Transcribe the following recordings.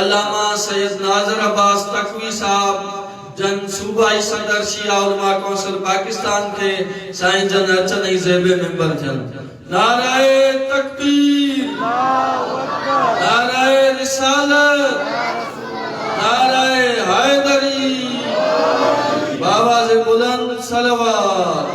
علامہ سید ناظر عباس تقوی صاحب جن صوبائی صدر شیعہ علماء کونسل پاکستان کے سائن جن ارچنائی زیبے ممبر جن نعرہ تکبیر، نعرہ رسالت، نعرہ حیدری، بآواز بلند صلوات۔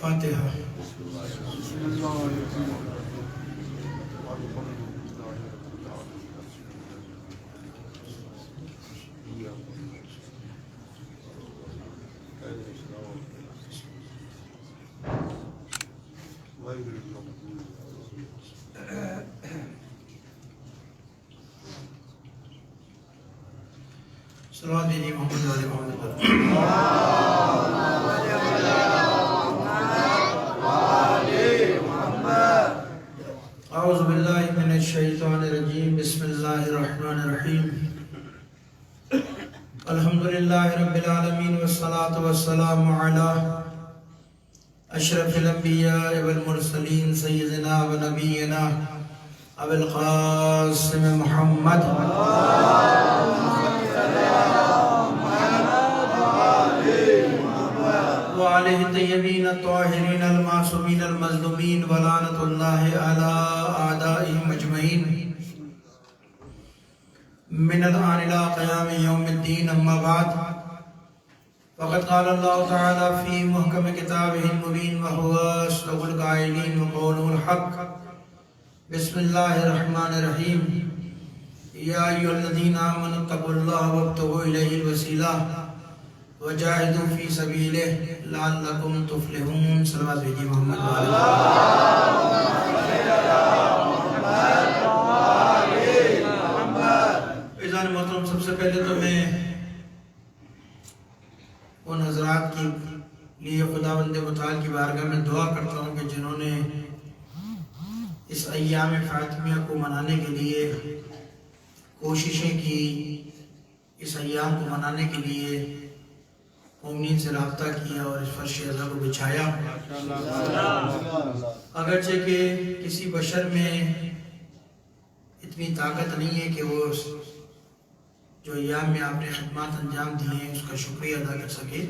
فاتحہ۔ صلوات بھیجئے محمد علیہ محمد۔ اعوذ باللہ من الشیطان الرجیم، بسم اللہ الرحمن الرحیم۔ الحمدللہ رب العالمین والصلاة والسلام علی اشرف الانبیاء والمرسلین سیدنا و نبینا ابو القاسم محمد وعلیہ الطیبین الطاہرین المعصومین المظلومین ولعنۃ اللہ علی اعدائہم اجمعین من الآن الى قیام یوم الدین، اما بعد فقد قال اللہ تعالی فی محکم کتابہ المبین وہو اصدق القائلین وقولہ الحق۔ بسم اللہ الرحمن الرحیم۔ یا ایھا الذین آمنوا اتقوا اللہ وابتغوا الیہ الوسیلہ وجاہدوا فی سبیلہ لعلکم تفلحون۔ صلوات بھیجئے محمد عزیزان محترم، سب سے پہلے تو میں ان حضرات کے لیے خداوند متعال کی بارگاہ میں دعا کرتا ہوں کہ جنہوں نے اس ایام فاطمیہ کو منانے کے لیے کوششیں کی، اس ایام کو منانے کے لیے مومنین سے رابطہ کیا اور اس فرش ازا کو بچھایا۔ اگرچہ کہ کسی بشر میں اتنی طاقت نہیں ہے کہ وہ جو ایام میں آپ نے خدمات انجام دی ہیں اس کا شکریہ ادا کر سکے۔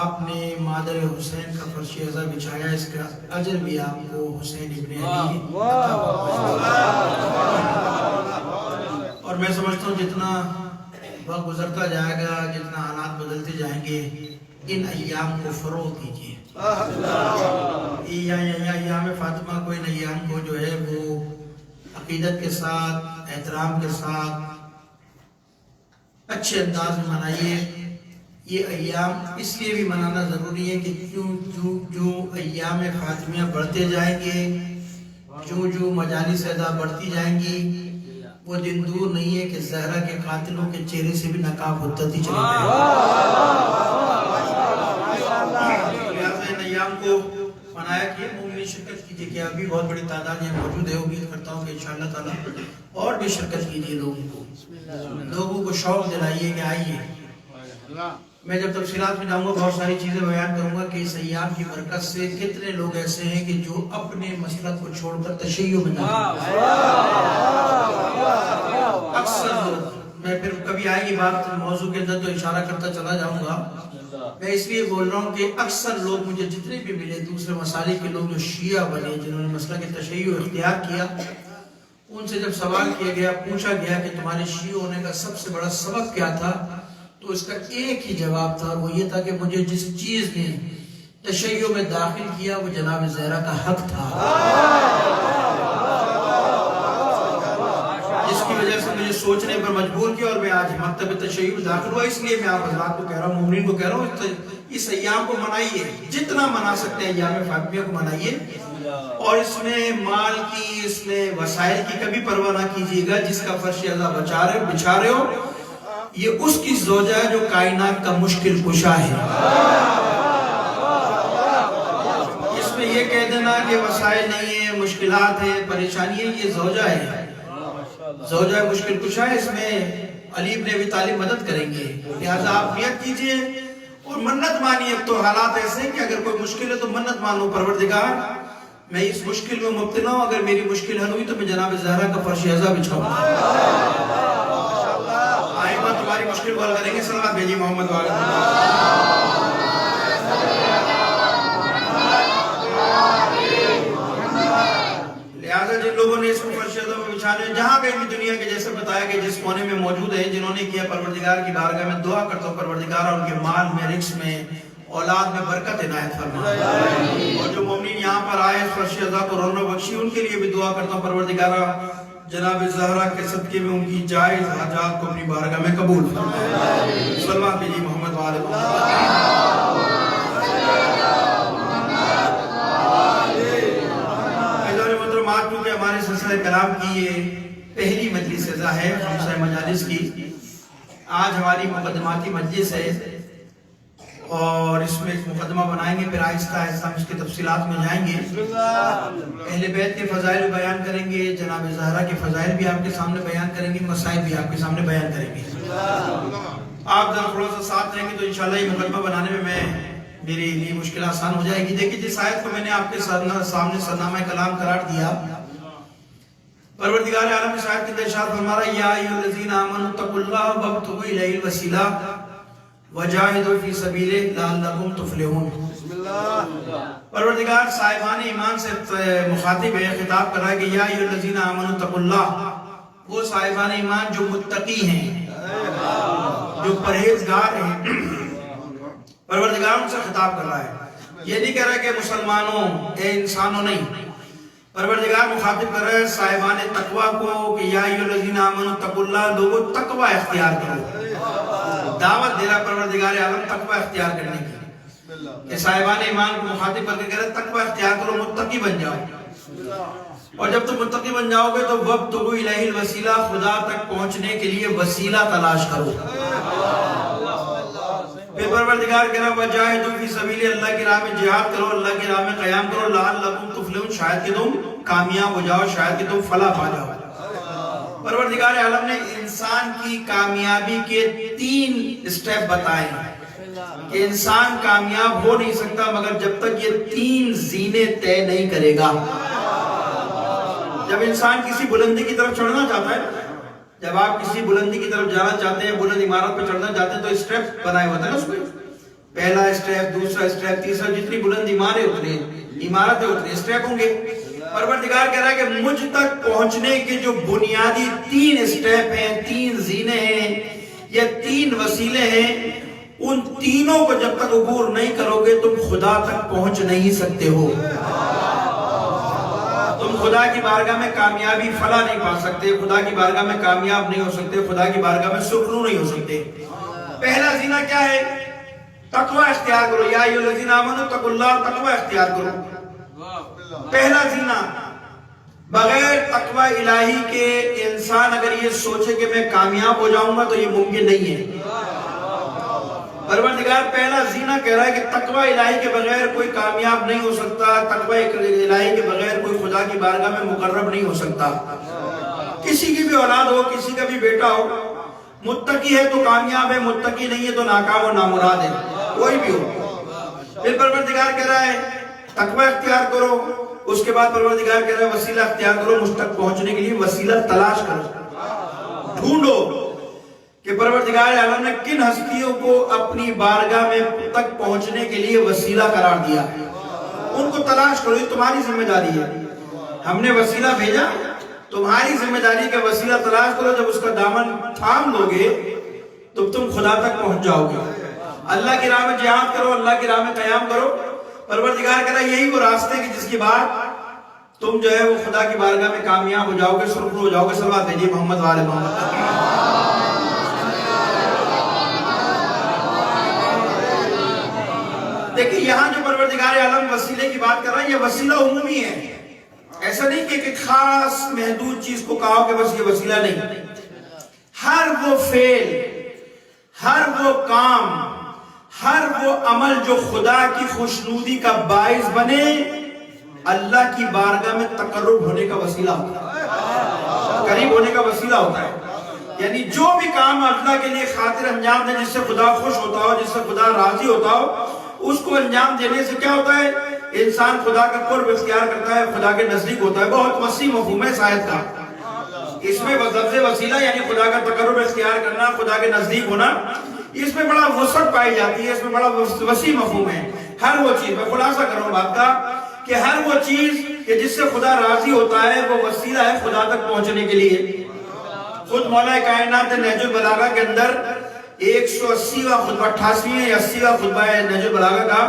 آپ نے مادر حسین کا فرش ازا بچھایا، اس کا اجر بھی آپ کو حسین ابن علی اور میں سمجھتا ہوں جتنا وقت گزرتا جائے گا، جتنا حالات بدلتے جائیں گے، ان ایام کو فروغ دیجیے۔ ایام فاطمہ کو، ان ایام کو جو ہے وہ عقیدت کے ساتھ، احترام کے ساتھ، اچھے انداز میں منائیے۔ یہ ایام اس لیے بھی منانا ضروری ہے کہ جو ایام فاطمیہ بڑھتے جائیں گے، جو مجالس ادا بڑھتی جائیں گی، وہ دن دور نہیں ہے کہ زہرا کے قاتلوں کے چہرے سے بھی نقاب اترتی چلی جائے گی۔ لہٰذا ان ایام کو منایا کہ مومنین شرکت کیجئے، کہ ابھی بہت بڑی تعداد یہاں موجود ہے۔ امید کرتا ہوں کہ انشاءاللہ تعالی اور بھی شرکت کیجئے، لوگوں کو شوق دلائیے کہ آئیے۔ میں جب تفصیلات میں جاؤں گا بہت ساری چیزیں بیان کروں گا کہ اس ایام کی برکت سے کتنے لوگ ایسے ہیں کہ جو اپنے مسلک کو چھوڑ کر تشیع میں جاتے ہیں۔ اکثر میں پھر کبھی آئے گی بات موضوع کے اندر تو اشارہ کرتا چلا جاؤں گا۔ میں اس لیے بول رہا ہوں کہ اکثر لوگ مجھے جتنے بھی ملے، دوسرے مسالک کے لوگ جو شیعہ بنے، جنہوں نے مسلک تشیع اختیار کیا، ان سے جب سوال کیا گیا، پوچھا گیا کہ تمہارے شیعہ ہونے کا سب سے بڑا سبب کیا تھا، تو اس کا ایک ہی جواب تھا، وہ یہ تھا کہ مجھے جس چیز نے تشیع میں داخل کیا وہ جناب زہرا کا حق تھا، جس کی وجہ سے مجھے سوچنے پر مجبور کیا اور میں آج مکتب تشیع میں داخل ہوا۔ اس لیے میں آپ حضرات کو کہہ رہا ہوں، مومنین کو کہہ رہا ہوں، اس ایام کو منائیے، جتنا منا سکتے ہیں ایام فاطمیہ کو منائیے، اور اس میں مال کی، اس میں وسائل کی کبھی پرواہ نہ کیجیے گا۔ جس کا فرش اللہ بچا رہے ہو، یہ اس کی زوجہ ہے جو کائنات کا مشکل کشا ہے۔ اس میں یہ کہہ دینا کہ وسائل نہیں ہے، مشکل مشکلات ہیں، پریشانی ہے، یہ زوجہ ہے، زوجہ مشکل کشا ہے، اس میں علی ابن ابی طالب مدد کریں گے، لہذا آپ نیت کیجئے اور منت مانیے۔ تو حالات ایسے ہیں کہ اگر کوئی مشکل ہے تو منت مانو، پروردگار میں اس مشکل میں مبتلا ہوں، اگر میری مشکل حل ہوئی تو میں جناب زہرا کا فرش ازا بچھاؤں گا۔ آئمہ تمہاری مشکل کو حل کریں گے، صلوات بھیجیے محمد وآلہ لہذا جن لوگوں نے اس کو فرش ازا میں بچھانے، جہاں پہ بھی دنیا کے جیسے بتایا کہ جس کونے میں موجود ہے، جنہوں نے کیا، پروردگار کی بارگاہ میں دعا کرتا ہوں پروردگار ان کے مال میں، رزق میں، اولاد میں برکت عنایت فرما، اور جو مومنین یہاں پر آئے اس فرش ازا کو رونق بخشی، ان کے لیے بھی دعا کرتا ہوں پروردگارہ جناب زہرا کے صدقے میں ان کی جائز حاجات کو اپنی بارگاہ میں قبول فرما۔ صلوات بھیجیے محمد وآلہ محمد۔ کہ ہمارے سلسلہ کلام کی یہ پہلی مجلس ازا ہے خمسہ مجالس کی، آج ہماری مقدماتی مجلس ہے اور اس میں ایک مقدمہ بنائیں گے، پھر آہستہ آہستہ ہم اس کے تفصیلات میں جائیں گے۔ اہل بیت کے فضائل بیان کریں گے، جناب زہرا کے فضائل بھی آپ کے سامنے بیان کریں گے، مسائل بھی آپ کے سامنے بیان کریں گے۔ آپ ذرا تھوڑا سا ساتھ رہیں گے تو انشاءاللہ یہ مقدمہ بنانے میں میری لیے مشکل آسان ہو جائے گی۔ دیکھیں جس آیت کو میں نے آپ کے سامنے سرنامہ کلام قرار دیا، پروردگار عالم اس آیت کے اندر ارشاد فرما رہا ہے، یا ایھا الذین آمنوا اتقوا اللہ وابتغوا الیہ الوسیلہ وجاہدوا فی سبیلہ لعلکم تفلحون۔ پروردگار صاحبان ایمان سے مخاطب ہے، خطاب کر رہا ہے کہ یا ایھا الذین آمنوا اتقوا اللہ، وہ صاحبان ایمان جو متقی ہیں، جو پرہیزگار ہیں، پروردگار ان سے خطاب کر رہا ہے۔ یہ نہیں کہہ رہا کہ مسلمانوں، اے انسانوں، نہیں، پروردگار مخاطب کر رہے ہیں صاحبان تقوی کو کہ یا ایھا الذین آمنوا اتقوا اللہ، لوگوں تقوی اختیار کرو۔ دعوت دے رہا پروردگار عالم تقوی اختیار کرنے کی، کہ صاحبان ایمان کو مخاطب کر کے کہہ رہے تقوی اختیار کرو، متقی بن جاؤ، اور جب تم متقی بن جاؤ گے تو وابتغوا الیہ الوسیلہ، خدا تک پہنچنے کے لیے وسیلہ تلاش کرو۔ پھر پروردگار کہہ رہا وجاہدوا فی سبیلہ، اللہ کی راہ میں جہاد کرو، اللہ کی راہ میں قیام کرو، لعلکم تفلحون، شاید کہ تم کامیاب ہو جاؤ، شاید کہ تم فلاح پا جاؤ۔ پروردگار عالم نے انسان کی کامیابی کے 3 سٹیپ بتائے ہیں کہ انسان کامیاب ہو نہیں سکتا مگر جب تک یہ 3 زینیں طے نہیں کرے گا۔ جب انسان کسی بلندی کی طرف چڑھنا چاہتا ہے، جب آپ کسی بلندی کی طرف جانا چاہتے ہیں، بلند عمارت پہ چڑھنا چاہتے ہیں تو اسٹیپ بنائے ہوتے ہیں نا اس میں، پہلا اسٹیپ، دوسرا اسٹیپ، تیسرا، جتنی بلند عمارتیں اتنے اسٹیپ ہوں گے۔ پروردگار کہہ رہا ہے کہ مجھ تک پہنچنے کے جو بنیادی 3 اسٹیپ ہیں، 3 زینے ہیں یا 3 وسیلے ہیں، ان تینوں کو جب تک عبور نہیں کرو گے تم خدا تک پہنچ نہیں سکتے ہو، تم خدا کی بارگاہ میں کامیابی فلاح نہیں پا سکتے، خدا کی بارگاہ میں کامیاب نہیں ہو سکتے، خدا کی بارگاہ میں سرخرو نہیں ہو سکتے۔ پہلا زینہ کیا ہے؟ تقوی اختیار کرو، یا ایھا الذین آمنوا اتقوا اللہ، تقوی اختیار کرو۔ پہلا زینہ، بغیر تقوی الہی کے انسان اگر یہ سوچے کہ میں کامیاب ہو جاؤں گا تو یہ ممکن نہیں ہے۔ پروردگار پہلا زینہ کہہ رہا ہے کہ تقوی الہی کے بغیر کوئی کامیاب نہیں ہو سکتا، تقوی الہی کے بغیر کوئی خدا کی بارگاہ میں مقرب نہیں ہو سکتا۔ کسی کی بھی اولاد ہو، کسی کا بھی بیٹا ہو، متقی ہے تو کامیاب ہے، متقی نہیں ہے تو ناکام و نامراد ہے، کوئی بھی ہو۔ پھر پروردگار کہہ رہا ہے تقوی اختیار کرو، اس کے بعد پروردگار کہہ رہا ہے وسیلہ اختیار کرو، مجھ تک پہنچنے کے لیے وسیلہ تلاش کرو، ڈھونڈو کہ پروردگار عالم نے کن ہستیوں کو اپنی بارگاہ میں تک پہنچنے کے لیے وسیلہ قرار دیا، ان کو تلاش کرو، یہ تمہاری ذمہ داری ہے۔ ہم نے وسیلہ بھیجا، تمہاری ذمہ داری کا وسیلہ تلاش کرو، جب اس کا دامن تھام لو گے تو تم خدا تک پہنچ جاؤ گے۔ اللہ کی راہ میں جہاد کرو، اللہ کی راہ میں قیام کرو۔ پروردگار کہہ رہا ہے یہی وہ راستے ہیں کہ جس کی بات تم جو ہے وہ خدا کی بارگاہ میں کامیاب ہو جاؤ گے، سرخرو ہو جاؤ گے۔ صلوات بھیجیے محمد وآل محمد۔ دیکھیں یہاں جو پروردگار عالم وسیلے کی بات کر رہا ہے، یہ وسیلہ عمومی ہے، ایسا نہیں کہ ایک خاص محدود چیز کو کہا کہ بس یہ وسیلہ نہیں، ہر وہ فعل، ہر وہ کام، ہر وہ عمل جو خدا کی خوشنودی کا باعث بنے، اللہ کی بارگاہ میں تقرب ہونے کا وسیلہ ہوتا ہے، قریب ہونے کا وسیلہ ہوتا ہے. یعنی جو بھی کام اللہ کے لیے خاطر انجام دیں، جس سے خدا خوش ہوتا ہو، جس سے خدا راضی ہوتا ہو، اس کو انجام دینے سے کیا ہوتا ہے؟ انسان خدا کا قرب اختیار کرتا ہے، خدا کے نزدیک ہوتا ہے. بہت وسیع مفہوم ہے اس آیت کا. اس میں لفظ وسیلہ یعنی خدا کا تقرب اختیار کرنا، خدا کے نزدیک ہونا، اس میں بڑا وسعت پائی جاتی ہے، اس میں بڑا وسیع مفہوم ہے. ہر وہ چیز، میں خلاصہ کروں بات کا، کہ ہر وہ چیز کہ جس سے خدا راضی ہوتا ہے وہ وسیلہ ہے خدا تک پہنچنے کے لیے. خود مولا کائنات نہج البلاغہ کے اندر 180واں خطبہ، 88واں یا 80واں خطبہ ہے نہج البلاغہ کا،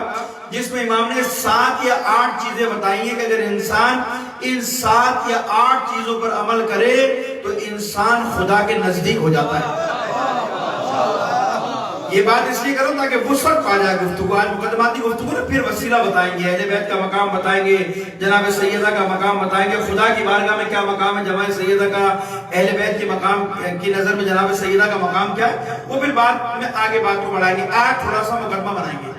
جس میں امام نے 7 یا 8 چیزیں بتائی ہیں کہ اگر انسان ان 7 یا 8 چیزوں پر عمل کرے تو انسان خدا کے نزدیک ہو جاتا ہے. یہ بات اس لیے کروں تاکہ وسعت پا جائے گفتگو. آج مقدماتی گفتگو نا، پھر وسیلہ بتائیں گے، اہل بیت کا مقام بتائیں گے، جناب سیدہ کا مقام بتائیں گے، خدا کی بارگاہ میں کیا مقام ہے جماعت سیدہ کا، اہل بیت کے مقام کی نظر میں جناب سیدہ کا مقام کیا ہے، وہ پھر بعد میں آگے بات کو بڑھائیں گے. آج تھوڑا سا مقدمہ بنائیں گے.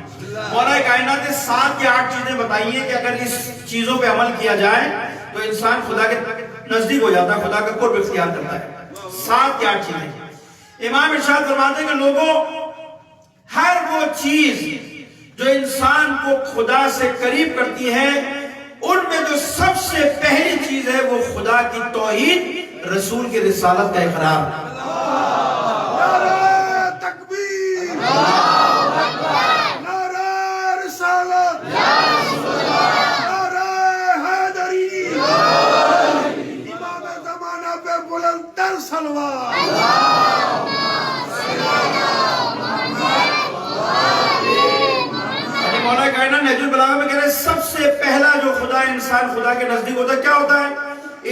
مولا کائنات نے 7 یا 8 چیزیں بتائی ہیں کہ اگر اس چیزوں پہ عمل کیا جائے تو انسان خدا کے نزدیک ہو جاتا ہے، خدا کا قرب اختیار کرتا ہے. 7 یا 8 چیزیں. امام ارشاد فرماتے ہیں کہ لوگوں، ہر وہ چیز جو انسان کو خدا سے قریب کرتی ہے، ان میں جو سب سے پہلی چیز ہے وہ خدا کی توحید، رسول کی رسالت کا اقرار. نعرہ تکبیر، نعرہ رسالت، نعرہ حیدری، امام زمانہ پہ بلند تر سلوات. مولا کائنات نہج البلاغہ میں کہہ رہے ہیں سب سے پہلا جو خدا انسان خدا کے نزدیک ہوتا ہے، کیا ہوتا ہے؟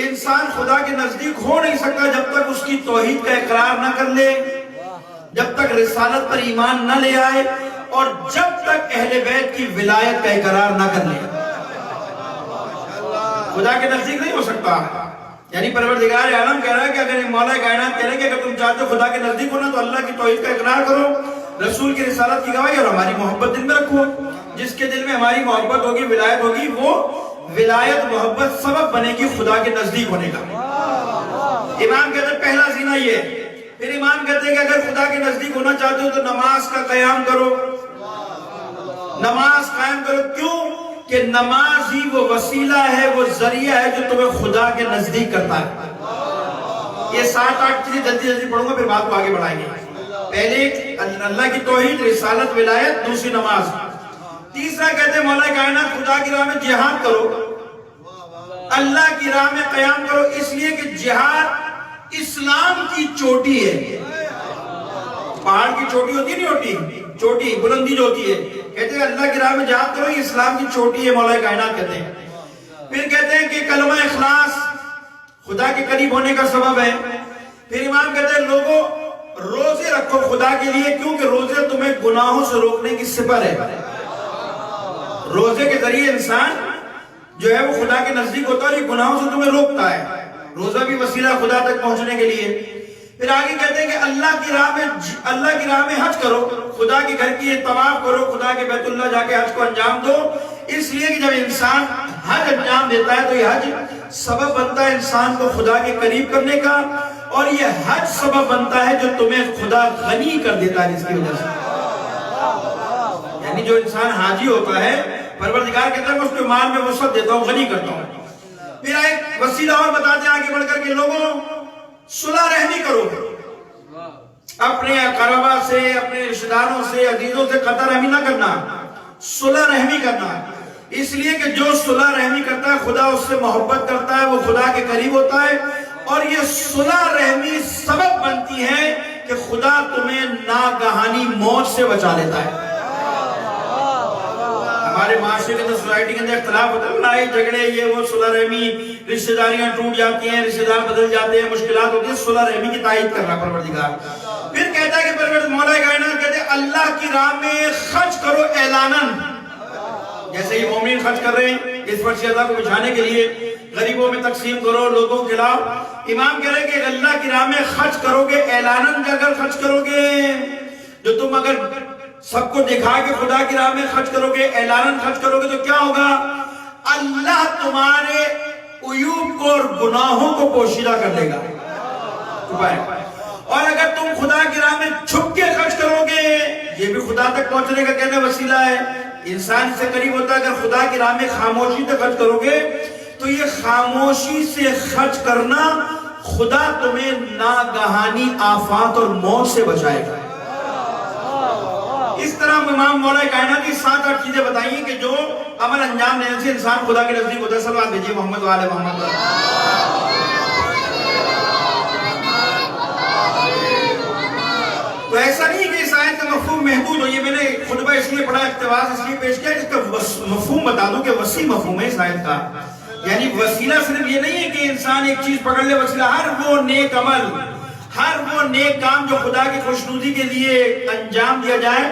انسان خدا کے نزدیک ہو نہیں سکتا جب تک اس کی توحید کا اقرار نہ کر لے، جب تک رسالت پر ایمان نہ لے آئے، اور جب تک اہل بیت کی ولایت کا اقرار نہ کر لے. خدا کے نزدیک نہیں ہو سکتا. یعنی پروردگار عالم کہہ رہا ہے کہ اگر مولا کائنات کہہ رہے ہیں کہ اگر تم چاہتے ہو خدا کے نزدیک ہونا تو اللہ کی توحید کا اقرار کرو، رسول کی رسالت کی گواہی، اور ہماری محبت دل میں رکھو. جس کے دل میں ہماری محبت ہوگی، ولایت ہوگی، وہ ولایت محبت سبب بنے گی خدا کے نزدیک ہونے کا. امام کہتے ہیں پہلا زینہ یہ. پھر امام کہتے ہیں کہ اگر خدا کے نزدیک ہونا چاہتے ہو تو نماز کا قیام کرو، نماز قائم کرو. کیوں؟ کہ نماز ہی وہ وسیلہ ہے، وہ ذریعہ ہے جو تمہیں خدا کے نزدیک کرتا ہے. یہ 7-8 چیزیں جلدی جلدی پڑھوں گا، پھر بات کو آگے بڑھائیں گے. پہلے اللہ کی توحید، رسالت، ولایت، دوسری نماز. تیسرا کہتے ہیں مولا کائنات خدا کی راہ میں جہاد کرو، اللہ کی راہ میں قیام کرو، اس لیے کہ جہاد اسلام کی چوٹی ہے. پہاڑ کی چوٹی ہوتی ہے نہیں ہوتی، چوٹی بلندی جو ہوتی ہے، کہتے ہیں اللہ کی راہ میں جہاد کرو، یہ اسلام کی چوٹی ہے. مولا کائنات کہتے ہیں. پھر کہتے ہیں کہ کلمہ اخلاص خدا کے قریب ہونے کا سبب ہے. پھر امام کہتے ہیں لوگوں روزے رکھو خدا کے لیے، کیونکہ روزے تمہیں گناہوں سے روکنے کی سپر ہے. روزے کے ذریعے انسان جو ہے وہ خدا کے نزدیک ہوتا ہے اور یہ گناہوں سے تمہیں روکتا ہے. روزہ بھی وسیلہ خدا تک پہنچنے کے لیے. پھر آگے کہتے ہیں کہ اللہ کی راہ میں حج کرو، خدا کے گھر کی طواف کرو، خدا کے بیت اللہ جا کے حج کو انجام دو، اس لیے کہ جب انسان حج انجام دیتا ہے تو یہ حج سبب بنتا ہے انسان کو خدا کے قریب کرنے کا، اور یہ حج سبب بنتا ہے جو تمہیں خدا غنی کر دیتا ہے. اس کی وجہ سے یعنی جو انسان حاجی ہوتا ہے، پروردگار کہتا ہے میں اس کے مال میں وسعت دیتا ہوں، غنی کرتا ہوں. پھر ایک وسیلہ اور بتاتے ہیں آگے بڑھ کر کے لوگوں صلح رحمی کرو، اپنے اقربا سے، اپنے رشتہ داروں سے، عزیزوں سے قطع رحمی نہ کرنا، صلح رحمی کرنا. اس لیے کہ جو صلح رحمی کرتا ہے خدا اس سے محبت کرتا ہے، وہ خدا کے قریب ہوتا ہے، اور یہ صلح رحمی سبب بنتی ہے کہ خدا تمہیں ناگہانی موت سے بچا لیتا ہے. ہمارے معاشرے کے اندر، سوسائٹی کے اندر اختلاف ہوتا ہے، لڑائی جھگڑے، یہ وہ، صلح رحمی، رشتہ داریاں ٹوٹ جاتی ہیں، رشتہ دار بدل جاتے ہیں، مشکلات ہوتی ہیں، صلح رحمی کی تائید کر رہا پروردگار. پھر کہتا ہے کہ پروردگار مولا کائنات کہتے ہیں اللہ کی راہ میں خرچ کرو اعلاناً، جیسے یہ مومنین خرچ کر رہے ہیں اس فرشتہ کو بچھانے کے لیے، غریبوں میں تقسیم کرو، لوگوں کے خلاف. امام کہہ رہے ہیں کہ اللہ کی راہ میں خرچ کرو گے اعلاناً، اگر خرچ کرو گے، جو تم اگر سب کو دکھا کے خدا کی راہ میں خرچ کرو گے، اعلاناً خرچ کرو گے، تو کیا ہوگا؟ اللہ تمہارے عیوب کو اور گناہوں کو پوشیدہ کر لے گا. اور اگر تم خدا کی راہ میں چھپ کے خرچ کرو گے, یہ بھی خدا تک پہنچنے کا کہنے وسیلہ ہے. انسان سے قریب ہوتا ہے. اگر خدا کی راہ میں خاموشی سے خرچ کرو گے تو یہ خاموشی سے خرچ کرنا خدا تمہیں ناگہانی آفات اور موت سے بچائے گا. اس طرح امام مولا کائنات کی 7-8 چیزیں بتائیں کہ جو عمل انجام دینے سے انسان خدا کے نزدیک ہوتا ہے. صلوات بھیجیے محمد و آل محمد. تو ایسا نہیں کہ اس آیت کا مفہوم محدود ہو. یہ میں نے خطبہ اس لیے پڑھا, اقتباس اس لیے پیش کیا, اس کا مفہوم بتا دوں کہ وسیع مفہوم ہے اس آیت کا. یعنی وسیلہ صرف یہ نہیں ہے کہ انسان ایک چیز پکڑ لے. وسیلہ ہر وہ نیک عمل, ہر وہ نیک کام جو خدا کی خوشنودی کے لیے انجام دیا جائے,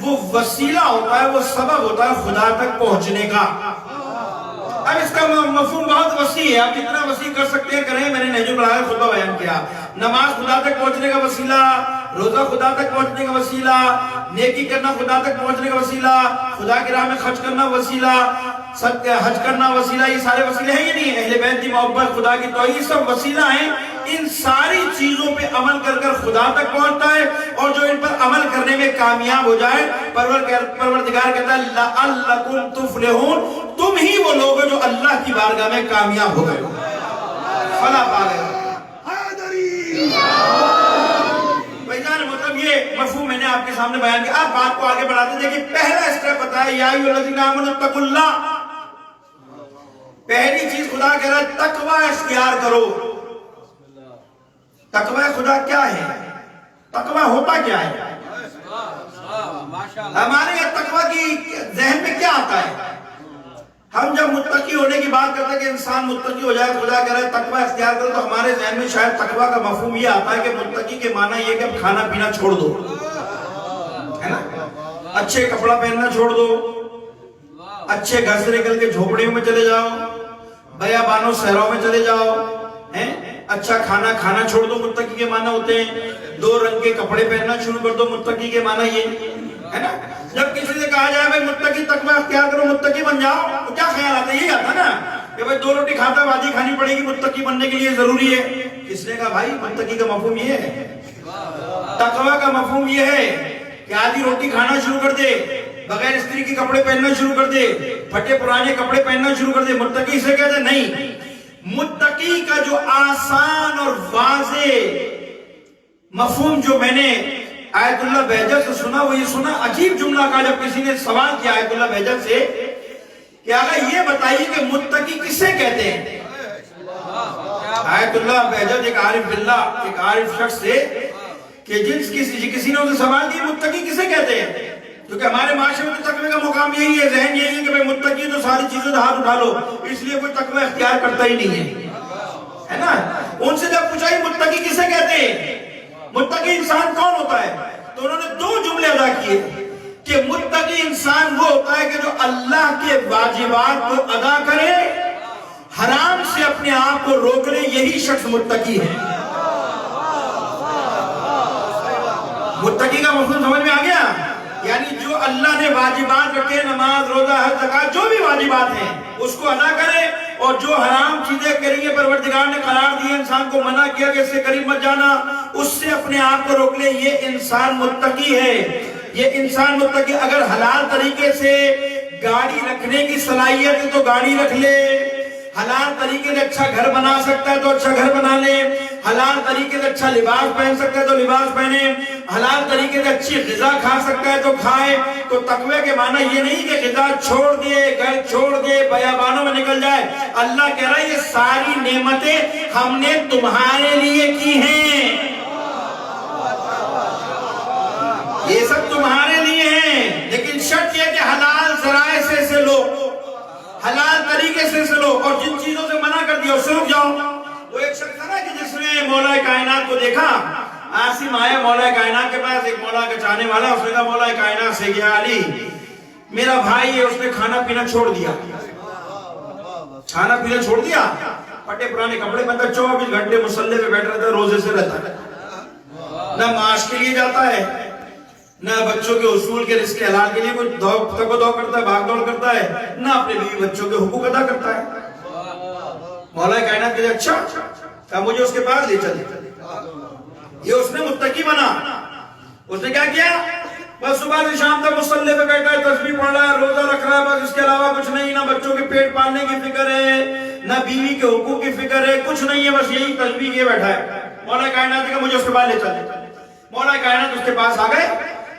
وہ وسیلہ ہوتا ہے, وہ سبب ہوتا ہے خدا تک پہنچنے کا. اب اس کا مفہوم بہت وسیع ہے, آپ جتنا وسیع کر سکتے ہیں کریں. میں نے نہج البلاغہ خطبہ بیان کیا. نماز خدا تک پہنچنے کا وسیلہ, روزہ خدا تک پہنچنے کا وسیلہ, نیکی کرنا خدا تک پہنچنے کا وسیلہ, خدا کی راہ میں خرچ کرنا وسیلہ, حج کرنا وسیلہ. یہ سارے وسیلے ہیں. یہ نہیں اہل بیت کی محبت, خدا کی توحید, یہ سب وسیلہ ہیں. ان ساری چیزوں پہ عمل کر کر خدا تک پہنچتا ہے. اور جو ان پر عمل کرنے میں کامیاب ہو جائے, پروردگار کہتا ہے لعلکم تفلحون, تم ہی وہ لوگ ہیں جو اللہ کی بارگاہ میں کامیاب ہو گئے, فلاح پا گئے. مطلب یہ مفہوم میں نے آپ کے سامنے بیان کیا. آپ بات کو آگے بڑھاتے تھے کہ پہلا اسٹیپ بتایا یا ایھا الذین آمنوا اتقوا اللہ. پہلی چیز خدا کہہ رہا ہے تقوی اختیار کرو. تقوی خدا کیا ہے؟ تقوی ہوتا کیا ہے؟ ہمارے یہاں تقوی کی ذہن میں کیا آتا ہے؟ ہم جب متقی ہونے کی بات کرتے ہیں کہ انسان متقی ہو جائے, خدا کہہ رہا ہے تقوی اختیار کرو, تو ہمارے ذہن میں شاید تقوی کا مفہوم یہ آتا ہے کہ متقی کے معنی یہ کہ کھانا پینا چھوڑ دو, ہے نا, اچھے کپڑا پہننا چھوڑ دو, اچھے گھر سے نکل کے جھوپڑیوں میں چلے جاؤ, بیابانوں صحراؤں میں چلے جاؤ, اچھا کھانا کھانا چھوڑ دو. متقی کے معنی ہوتے ہیں 2 رنگ کے کپڑے پہننا شروع کر دو. متقی کے معنی یہ ہے نا. جب کسی سے کہا جائے بھائی متقی تقوی اختیار کرو, متقی بن جاؤ, تو کیا خیال آتا ہے؟ یہی آتا نا کہ بھائی 2 روٹی کھاتا بھاجی کھانی پڑے گی, متقی بننے کے لیے ضروری ہے. کس نے کہا بھائی متقی کا مفہوم یہ ہے, تقوی کا مفہوم یہ ہے کہ آدھی روٹی کھانا شروع کر دے, بغیر استری کے کپڑے پہننا شروع کر دے, پھٹے پرانے کپڑے پہننا شروع کر دے. متقی سے کہتے ہیں نہیں. متقی کا جو آسان اور واضح مفہوم جو میں نے آیت اللہ بہجت سے سنا, وہ یہ سنا, عجیب جملہ کہا جب کسی نے سوال کیا آیت اللہ بہجت سے کہ آگا یہ بتائیے کہ متقی کسے کہتے ہیں. آیت اللہ بہجت ایک عارف باللہ, ایک عارف شخص سے کہ کسی نے اسے سوال کیا متقی کسے کہتے ہیں, کیونکہ ہمارے معاشرے میں تقوی کا مقام یہی ہے, ذہن یہی ہے کہ بھئی متقی تو ساری چیزوں سے ہاتھ اٹھا لو, اس لیے کوئی تقوی اختیار کرتا ہی نہیں ہے نا. ان سے جب پوچھا متقی کسے کہتے ہیں, متقی انسان کون ہوتا ہے, تو انہوں نے 2 جملے ادا کیے کہ متقی انسان وہ ہوتا ہے کہ جو اللہ کے واجبات کو ادا کرے, حرام سے اپنے آپ کو روک لے, یہی شخص متقی ہے. متقی کا مفہوم سمجھ میں آ گیا؟ یعنی جو اللہ نے واجبات رکھے, نماز روزہ حج زکات جو بھی واجبات ہیں اس کو ادا کرے, اور جو حرام چیزیں کریے پروردگار نے قرار دیے, انسان کو منع کیا کہ اس سے قریب مت جانا, اس سے اپنے آپ کو روک لے, یہ انسان متقی ہے. یہ انسان متقی. اگر حلال طریقے سے گاڑی رکھنے کی صلاحیت ہے تو گاڑی رکھ لے, حلال طریقے سے اچھا گھر بنا سکتا ہے تو اچھا گھر بنا لے, حلال طریقے سے اچھا لباس پہن سکتا ہے تو لباس پہنے, حلال طریقے سے اچھی غذا کھا سکتا ہے تو کھائے. تو تقوی کے معنی یہ نہیں کہ غذا چھوڑ دے, گھر چھوڑ دے, بیابانوں میں نکل جائے. اللہ کہہ رہا ہے یہ ساری نعمتیں ہم نے تمہارے لیے کی ہیں, یہ سب تمہارے لیے ہیں, لیکن شرط یہ کہ حلال ذرائع سے لو, حلال طریقے سے لو, اور جن چیزوں سے منع کر دیا اس سے رک جاؤ. وہ ایک شخص تھا نا کہ جس نے مولا کائنات کو دیکھا, عاصم آیا مولا کائنات کے پاس, ایک مولا کا چاہنے والا, اس نے کہا مولا کائنات سے گیا علی میرا بھائی ہے, اس نے کھانا پینا چھوڑ دیا, کھانا پینا چھوڑ دیا, پھٹے پرانے کپڑے پہنتا, 24 گھنٹے مصلی پہ بیٹھ رہتا ہے, روزے سے رہتا ہے, نہ معاش کے لیے جاتا ہے, نہ بچوں کے حصول کے رزق حلال کے لیے کوئی تگ و دو کرتا ہے، بھاگ دوڑ کرتا ہے، نہ اپنے بیوی بچوں کے حقوق ادا کرتا ہے. مولا کائنات کہتے اچھا کہا مجھے اس کے پاس لے چل. یہ اس نے متقی بنا. اس نے کیا کیا؟ بس صبح سے شام تک مصلی پہ بیٹھا ہے، تسبیح پڑھ رہا ہے، روزہ رکھ رہا ہے، بس اس کے علاوہ کچھ نہیں. نہ بچوں کے پیٹ پالنے کی فکر ہے، نہ بیوی کے حقوق کی فکر ہے، کچھ نہیں ہے، بس یہی تسبیح کیے بیٹھا ہے. مولا کائنات نے کہا مجھے اس کے پاس لے چل. مولا کائنات اس کے پاس آ گئے.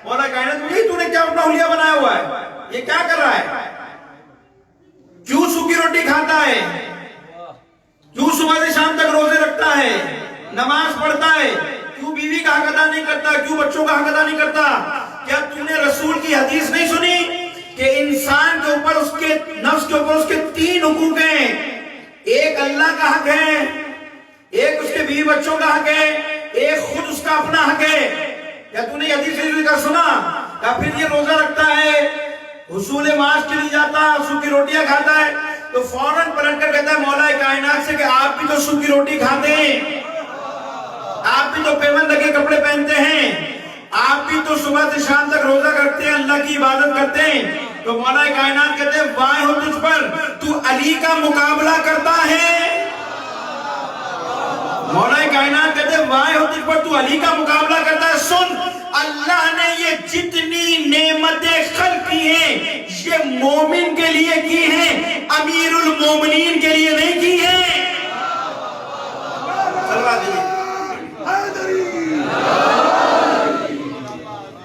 مولا کائنات یہ تو نے کیا اپنا حلیہ بنایا ہوا ہے؟ یہ کیا کر رہا ہے؟ کیوں سوکھی روٹی کھاتا ہے؟ کیوں صبح سے شام تک روزے رکھتا ہے، نماز پڑھتا ہے؟ کیوں بیوی کا حق ادا نہیں کرتا؟ کیوں بچوں کا حق ادا نہیں کرتا؟ کیا تم نے رسول کی حدیث نہیں سنی کہ انسان کے اوپر، اس کے نفس کے اوپر اس کے 3 حقوق ہیں؟ ایک اللہ کا حق ہے، ایک اس کے بیوی بچوں کا حق ہے، ایک خود اس کا اپنا حق ہے. کیا تم نے حدیث کا سنا؟ یا پھر یہ روزہ رکھتا ہے، حصول معاش کے لیے جاتا ہے، سوکھی روٹیاں کھاتا ہے، تو فوراً پلٹ کر کہتا ہے مولا کائنات سے کہ آپ بھی تو سوکھی روٹی کھاتے ہیں، آپ بھی تو پیوند لگے کپڑے پہنتے ہیں، آپ بھی تو صبح سے شام تک روزہ کرتے ہیں، اللہ کی عبادت کرتے ہیں. تو مولا کائنات کہتے ہیں وائے ہو تجھ پر، تو علی کا مقابلہ کرتا ہے. مولا کائنات کہتے ہیں وائے ہو تجھ پر، تو علی کا مقابلہ کرتا ہے. سن، اللہ نے یہ جتنی نعمتیں خلق کی ہیں یہ مومن کے لیے کی ہیں، امیر المومنین کے لیے نہیں کی ہیں.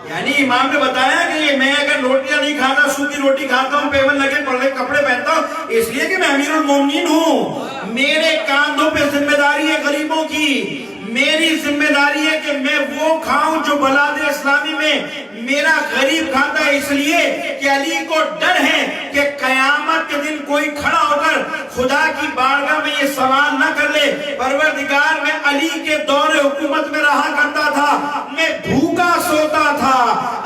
یعنی امام نے بتایا کہ یہ میں اگر روٹیاں نہیں کھاتا، سوکھی روٹی کھاتا ہوں، پیون لگے پڑھے کپڑے پہنتا ہوں، اس لیے کہ میں امیر المومنین ہوں. میرے کاندھوں پہ ذمہ داری ہے غریبوں کی. میری ذمہ داری ہے کہ میں وہ کھاؤں جو بلاد اسلامی میں میرا غریب کھاتا ہے، اس لیے کہ علی کو ڈر ہے کہ قیامت کے دن کوئی کھڑا ہو کر خدا کی بارگاہ میں یہ سوال نہ کر لے پروردگار میں علی کے دور حکومت میں رہا کرتا تھا، میں بھوکا سوتا تھا،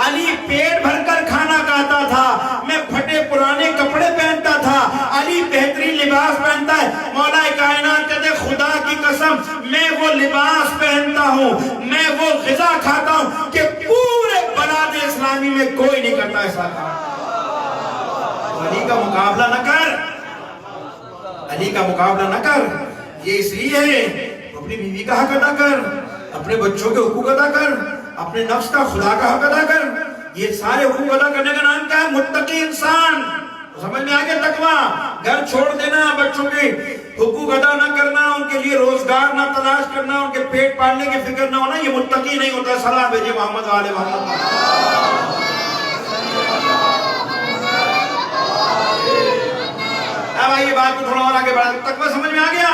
علی پیٹ بھر کر کھانا کھاتا تھا، میں پھٹے پرانے کپڑے پہنتا تھا، علی بہترین لباس پہنتا ہے. مولا کائنات کہتے خدا کی قسم میں وہ لباس پہنتا ہوں، میں وہ غذا کھاتا ہوں کہ پورے بلاد اسلامی میں کوئی نہیں کرتا ایسا کام. علی کا مقابلہ نہ کر، علی کا مقابلہ نہ کر. یہ اس لیے ہے اپنی بیوی کا حق ادا کر، اپنے بچوں کے حقوق ادا کر، اپنے نفس کا خدا کا حق ادا کر. یہ سارے حقوق ادا کرنے کا نام کیا ہے؟ متقی انسان. سمجھ میں آگے تقویٰ. گھر چھوڑ دینا، بچوں کے حقوق ادا نہ کرنا، ان کے لیے روزگار نہ تلاش کرنا، ان کے پیٹ پالنے کی فکر نہ ہونا، یہ متقی نہیں ہوتا. سلام بھیجئے محمد آل محمد. اب آئیے بات کو تھوڑا اور آگے بڑھا. تقویٰ سمجھ میں آ گیا؟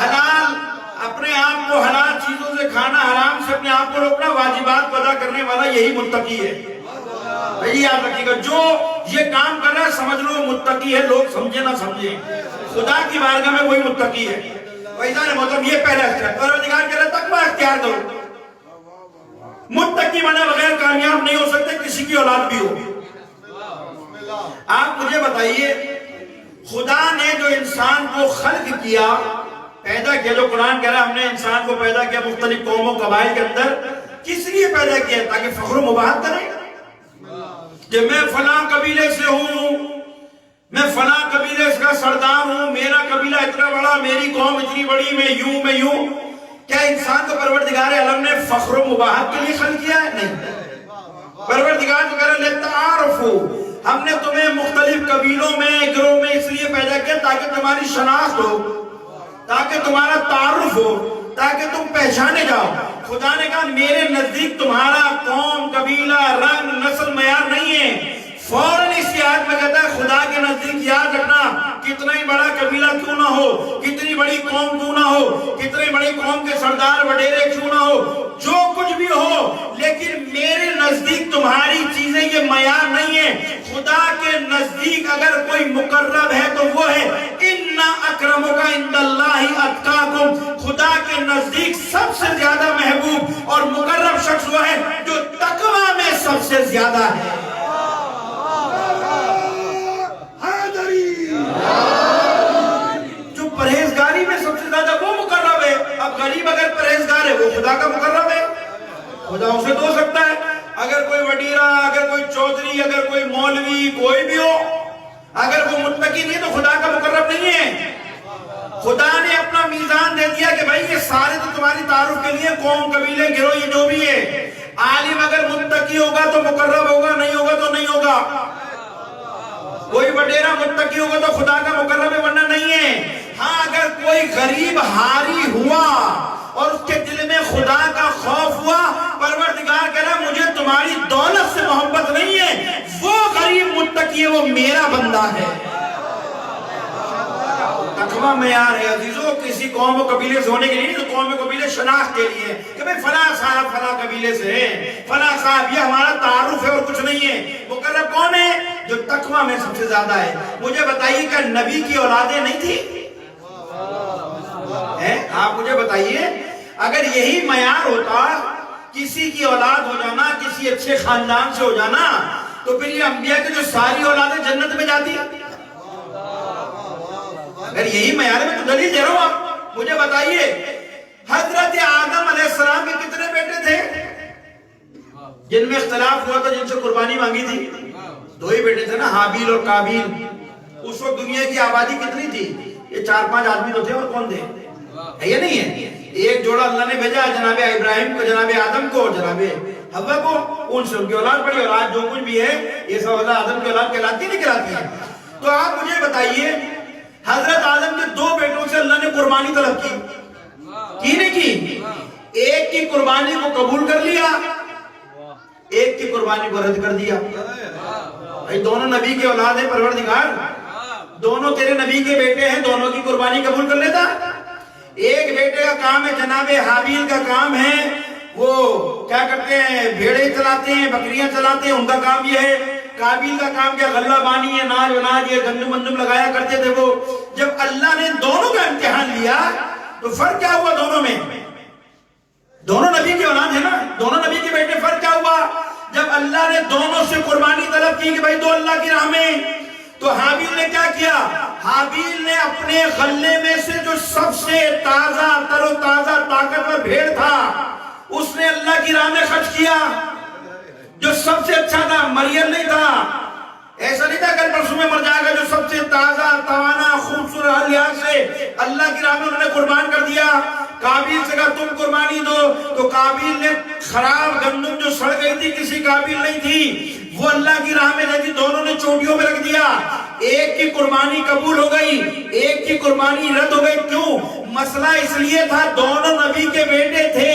حلال، اپنے آپ کو حلال چیزوں سے کھانا، حرام سے اپنے آپ کو روکنا، واجبات کو ادا کرنے والا یہی متقی ہے. یاد رکھیے گا جو یہ کام کر رہا ہے سمجھ لو متقی ہے. لوگ سمجھے نہ سمجھے، خدا کی بارگاہ میں وہی متقی ہے. مطلب یہ پہلا اختیار پروردگار کہہ رہا ہے تقویٰ اختیار کرو. متقی بنے بغیر کامیاب نہیں ہو سکتے، کسی کی اولاد بھی ہو. آپ مجھے بتائیے خدا نے جو انسان کو خلق کیا، پیدا کیا، جو قرآن کہہ رہا ہے ہم نے انسان کو پیدا کیا مختلف قوموں قبائل کے اندر، کس لیے پیدا کیا؟ تاکہ فخر و مباحت کریں کہ میں فلاں قبیلے سے ہوں، میں فلاں قبیلے کا سردار ہوں، میرا قبیلہ اتنا بڑا، میری قوم اتنی بڑی، میں یوں. کیا انسان کو پروردگار عالم نے فخر و مباحت کے لیے خلق کیا ہے؟ نہیں. پروردگار تو کہہ رہے لِتَعَارَفُوا، ہم نے تمہیں مختلف قبیلوں میں، گروہ میں اس لیے پیدا کیا تاکہ تمہاری شناخت ہو، تاکہ تمہارا تعارف ہو، تاکہ تم پہچانے جاؤ. خدا نے کہا میرے نزدیک تمہارا قوم، قبیلہ، رنگ، نسل معیار نہیں ہے. فوراً اس آیت میں کہتا ہے خدا کے نزدیک یاد رکھنا کتنا ہی بڑا قبیلہ کیوں نہ ہو، کتنی بڑی قوم کیوں نہ ہو، کتنی بڑی قوم کے سردار وڈیرے کیوں نہ ہو، جو کچھ بھی ہو، لیکن میرے نزدیک تمہاری چیزیں یہ معیار نہیں ہے. خدا کے نزدیک اگر کوئی مقرب ہے تو وہ ہے اِنَّ أَكْرَمَكَ عِندَ اللَّهِ أَتْقَاكُمْ. خدا کے نزدیک سب سے زیادہ محبوب اور مقرب شخص وہ ہے جو تقویٰ میں سب سے زیادہ ہے. جو پرہیزگاری میں سب سے زیادہ وہ مقرب ہے. اب غریب اگر پرہیزگار ہے وہ خدا کا مقرب ہے، خدا اسے دو سکتا ہے. اگر کوئی وڈیرا، اگر کوئی چودھری، اگر کوئی مولوی، کوئی بھی ہو، اگر وہ متقی نہیں تو خدا کا مقرب نہیں ہے۔ خدا نے اپنا میزان دے دیا کہ بھائی یہ سارے تو تمہاری تعارف کے لیے، قوم، قبیلے، گروہ، یہ جو بھی ہے۔ عالم اگر متقی ہوگا تو مقرب ہوگا، نہیں ہوگا تو نہیں ہوگا۔ کوئی وڈیرا متقی ہوگا تو خدا کا مقرب ہے، ورنہ نہیں ہے۔ ہاں اگر کوئی غریب حاری ہوا اور اس کے دل میں خدا کا خوف ہوا، پروردگار کہہ رہا مجھے تمہاری دولت سے محبت نہیں ہے، وہ غریب متقی ہے، وہ میرا بندہ ہے۔ تقویٰ معیار ہے عزیزو، کسی قوم و قبیلے سے ہونے کے لیے، تو قوم و قبیلے شناخت کے لیے کہ بھئی فلاں صاحب فلاں قبیلے سے ہے، فلاں صاحب، یہ ہمارا تعارف ہے اور کچھ نہیں ہے۔ مقرب کون ہے؟ جو تقویٰ میں سب سے زیادہ ہے۔ مجھے بتائیے کہ نبی کی اولادیں نہیں تھی؟ آپ مجھے بتائیے، اگر یہی معیار ہوتا کسی کی اولاد ہو جانا، کسی اچھے خاندان سے ہو جانا، تو پھر یہ انبیاء کی جو ساری اولادیں جنت میں جاتی؟ اگر یہی معیار ہے، میں تو دلیل دے رہا ہوں، آپ مجھے بتائیے حضرت آدم علیہ السلام کے کتنے بیٹے تھے جن میں اختلاف ہوا تھا، جن سے قربانی مانگی تھی؟ 2 ہی بیٹے تھے نا، حابیل اور قابیل۔ اس وقت دنیا کی آبادی کتنی تھی؟ یہ 4-5 آدمی تو تھے، اور کون تھے؟ ہے یا نہیں ہے؟ ایک جوڑا اللہ نے بھیجا جناب ابراہیم کو، جناب آدم کو، جناب حوا کو، ان سے ان کی اولاد پڑی، اور آج جو کچھ بھی ہے یہ سب اللہ آدم کی اولاد کہلاتی نہیں کہلاتی ہے؟ تو آپ مجھے بتائیے حضرت آدم کے 2 بیٹوں سے اللہ نے قربانی طلب کی نہیں کی؟ ایک کی قربانی کو قبول کر لیا، ایک کی قربانی کو رد کر دیا۔ بھائی دونوں نبی کے اولاد ہیں پروردگار، دونوں تیرے نبی کے بیٹے ہیں، دونوں کی قربانی قبول کر لیتا؟ ایک بیٹے کا کام ہے، جناب حابیل کا کام ہے، وہ کیا کرتے ہیں، بھیڑیں چلاتے ہیں، بکریاں چلاتے ہیں، ان کا کام یہ ہے۔ قابیل کا کام کیا، غلہ بانی ہے، ناج وناج، یہ گندم مندم لگایا کرتے تھے وہ۔ جب اللہ نے دونوں کا امتحان لیا تو فرق کیا ہوا دونوں میں؟ دونوں نبی کی اولاد ہے نا، دونوں نبی کے بیٹے، فرق کیا ہوا؟ جب اللہ نے دونوں سے قربانی طلب کی کہ بھائی دو اللہ کی راہ میں، تو حابیل نے کیا کیا؟ حابیل نے اپنے غلے میں سے جو سب سے تازہ تر و تازہ طاقتور بھیڑ تھا اس نے اللہ کی راہ میں خرچ کیا، جو سب سے اچھا تھا، مریم نہیں تھا، ایسا نہیں تھا کل پرسوں میں مر جائے گا، جو سب سے تازہ توانا خوبصورت ہر لحاظ سے اللہ کی راہ میں انہوں نے قربان کر دیا۔ قابیل سے کہا تم قربانی دو، تو قابیل نے خراب گندم جو سڑ گئی تھی، کسی قابل نہیں تھی، وہ اللہ کی راہ میں دے دی، دونوں نے چوٹیوں میں رکھ دیا۔ ایک کی قربانی قبول ہو گئی، ایک کی قربانی رد ہو گئی۔ کیوں؟ مسئلہ اس لیے تھا دونوں نبی کے بیٹے تھے،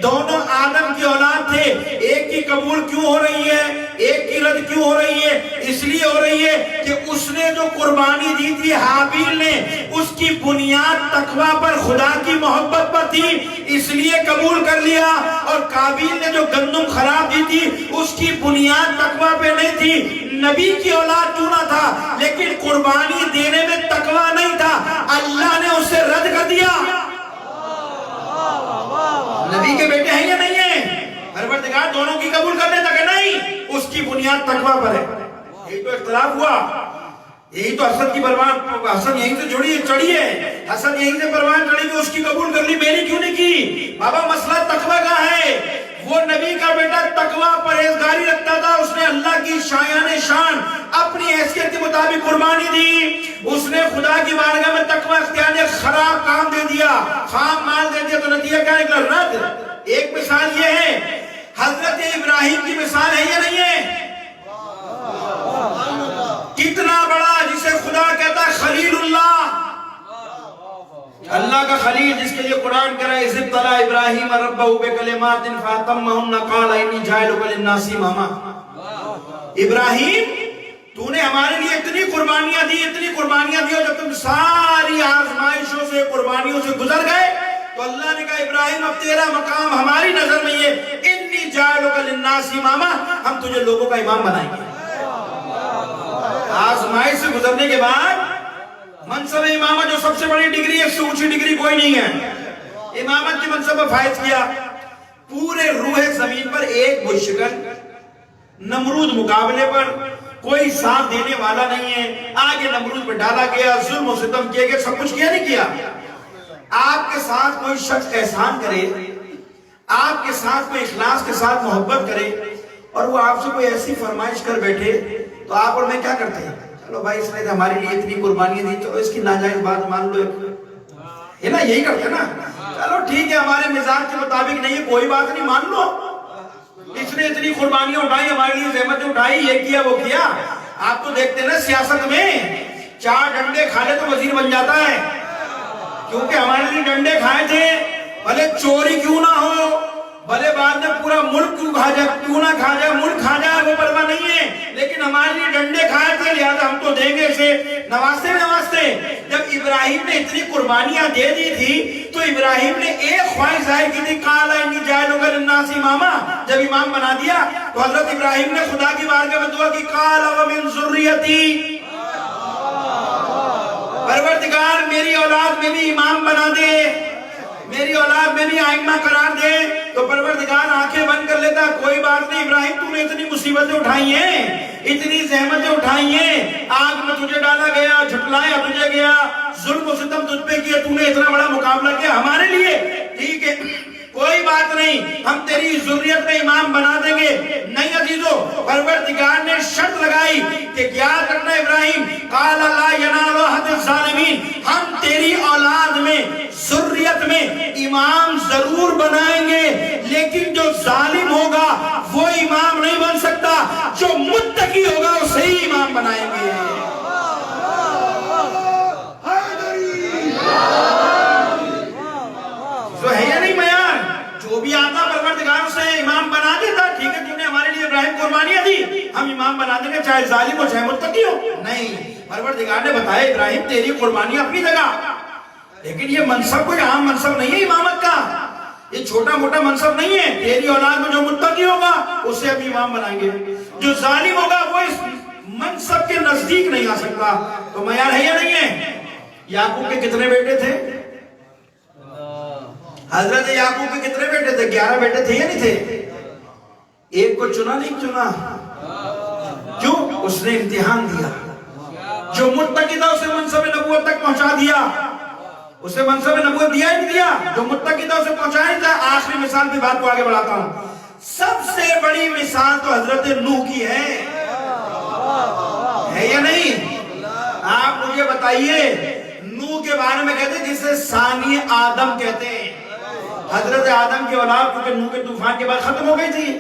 دونوں آدم کی اولاد تھے، ایک کی قبول کیوں ہو رہی ہے، ایک کی رد کیوں ہو رہی ہے؟ اس لیے ہو رہی ہے کہ اس نے جو قربانی دی تھی حابیل نے، اس کی بنیاد تقویٰ پر، خدا کی محبت پر تھی، اس لیے قبول کر لیا۔ اور قابیل نے جو گندم خراب دی تھی اس کی بنیاد تقویٰ پہ نہیں تھی، نبی کی اولاد کیوں نہ تھا، لیکن قربانی دینے میں تقویٰ نہیں تھا، اللہ نے اسے رد کر دیا۔ نبی کے بیٹے ہیں یا نہیں ہیں؟ پروردگار دونوں کی قبول کرنے تک نہیں، اس کی بنیاد تقویٰ پر ہے۔ یہی تو اختلاف ہوا، یہی تو حسد کی پروان، حسد یہیں سے جڑی ہے، چڑھی ہے، حسد یہیں سے پروان چڑھی کہ اس کی قبول کر لی، میری کیوں نہیں کی؟ بابا مسئلہ تقویٰ کا ہے۔ وہ نبی کا بیٹا تقویٰ پرہیزگاری رکھتا تھا، اس نے اللہ کی شایان شان اپنی حیثیت کے مطابق قربانی دی، اس نے خدا کی بارگاہ میں تقویٰ اختیار نے خراب کام دے دیا، خام مال دے دیا، تو نتیجہ کیا نکلا؟ رد۔ ایک مثال یہ ہے، حضرت ابراہیم کی مثال ہے یا نہیں ہے؟ کتنا بڑا، جسے خدا کہتا ہے خلیل اللہ، اللہ کا خلیل، جس کے لیے قرآن کہہ رہا ہے اذ ابتلی ابراہیم ربہ بکلمات فاتمہن قال انی جاعلک للناس اماما۔ ابراہیم تو نے ہمارے لیے اتنی قربانیاں دی، اتنی قربانیاں دی، اور جب تم ساری آزمائشوں سے، قربانیوں سے گزر گئے تو اللہ نے کہا ابراہیم اب تیرا مقام ہماری نظر میں یہ انی جاعلک للناس اماما، ہم تجھے لوگوں کا امام بنائیں گے۔ آزمائش سے گزرنے کے بعد منصب امامت جو سب سے بڑی ڈگری ہے، اس سے اونچی ڈگری کوئی نہیں ہے، امامت کی منصب پر فائز کیا۔ پورے روح زمین پر ایک مشکل نمرود مقابلے پر، کوئی ساتھ دینے والا نہیں ہے، آگے نمرود پہ ڈالا گیا، ظلم و ستم کیے گئے، سب کچھ کیا نہیں کیا۔ آپ کے ساتھ کوئی شخص احسان کرے، آپ کے ساتھ کوئی اخلاص کے ساتھ محبت کرے، اور وہ آپ سے کوئی ایسی فرمائش کر بیٹھے تو آپ اور میں کیا کرتے ہیں؟ چلو بھائی اس نے ہمارے لیے اتنی قربانیاں دی، چلو اس کی ناجائز بات مان لو، ہے نا، یہی کرتے ہیں نا، چلو ٹھیک ہے ہمارے مزاج کے مطابق نہیں ہے، کوئی بات نہیں، مان لو، اس نے اتنی قربانیاں اٹھائی، ہمارے لیے زحمتیں اٹھائی، یہ کیا وہ کیا۔ آپ تو دیکھتے ہیں نا سیاست میں 4 ڈنڈے کھا لے تو وزیر بن جاتا ہے، کیونکہ ہمارے لیے ڈنڈے کھائے تھے، بھلے چوری کیوں نہ ہو، بھلے بعد میں پورا ملک کیوں نہ کھا جائے، ملک کھا جائے، وہ پرواہ نہیں ہے، لیکن ہمارے لیے ڈنڈے کھائے تھے، لہذا ہم تو دیں گے اسے۔ نوازتے جب ابراہیم نے اتنی قربانیاں دے دی تھی تو ابراہیم نے ایک خواہش ظاہر کی تھی، قال انی جاعلک للناس اماما، جب امام بنا دیا تو حضرت ابراہیم نے خدا کی بارگاہ میں دعا کی، قال ومن ذریتی، پروردگار میری اولاد میں بھی امام بنا دے، میری اولاد میں بھی آئمہ قرار دے۔ تو پروردگار آنکھیں بند کر لیتا، کوئی بات نہیں ابراہیم، تم نے اتنی مصیبتیں اٹھائی ہیں، اتنی زحمتیں اٹھائی ہیں، آگ میں تجھے ڈالا گیا، جھٹلایا تجھے گیا، ظلم و ستم تجھ پہ کیا، تو نے اتنا بڑا مقابلہ کیا ہمارے لیے، ٹھیک ہے کوئی بات نہیں، ہم تیری ذریت میں امام بنا دیں گے۔ نہیں عزیزو، پروردگار نے شرط لگائی کہ کیا کرنا ابراہیم، قال لا ینال عہد الظالمین، ہم تیری اولاد میں ذریت میں امام ضرور بنائیں گے، لیکن جو ظالم ہوگا وہ امام نہیں بن سکتا، جو متقی ہوگا اسے ہی امام بنائیں گے۔ جو ہے یا نہیں معیار، جو بھی آتا پروردگار اسے امام بنا دیتا، ٹھیک ہے تو نے ہمارے لیے ابراہیم قربانیاں دی، ہم امام بنا دیں گے چاہے ظالم ہو چاہے متقی ہو۔ نہیں، پروردگار نے بتایا ابراہیم تیری قربانیاں اپنی جگہ، لیکن یہ منصب کوئی عام منصب نہیں ہے امامت کا، یہ چھوٹا موٹا منصب نہیں ہے، تیری اولاد میں جو متقی ہوگا اسے اب امام بنائیں گے، جو ظالم ہوگا وہ اس منصب کے نزدیک نہیں آ سکتا۔ تو معیار ہے یا نہیں ہے؟ یعقوب کے کتنے بیٹے تھے؟ حضرت یعقوب کے کتنے بیٹے تھے؟ 11 بیٹے تھے یا نہیں تھے؟ ایک کو چنا نہیں چنا، کیوں؟ اس نے امتحان دیا، جو متقی تھا اسے منصب نبوت تک پہنچا دیا، اسے منصب نبوت دیا ہی نہیں دیا، جو متقی تھا اسے پہنچا ہی تھا۔ آخری مثال پہ بات کو آگے بڑھاتا ہوں، سب سے بڑی مثال تو حضرت نوح کی ہے یا نہیں؟ آپ مجھے بتائیے، نوح کے بارے میں کہتے ہیں جسے ثانی آدم کہتے ہیں، حضرت آدم کی اولاد کیونکہ نوح کے طوفان کے بعد ختم ہو گئی تھی،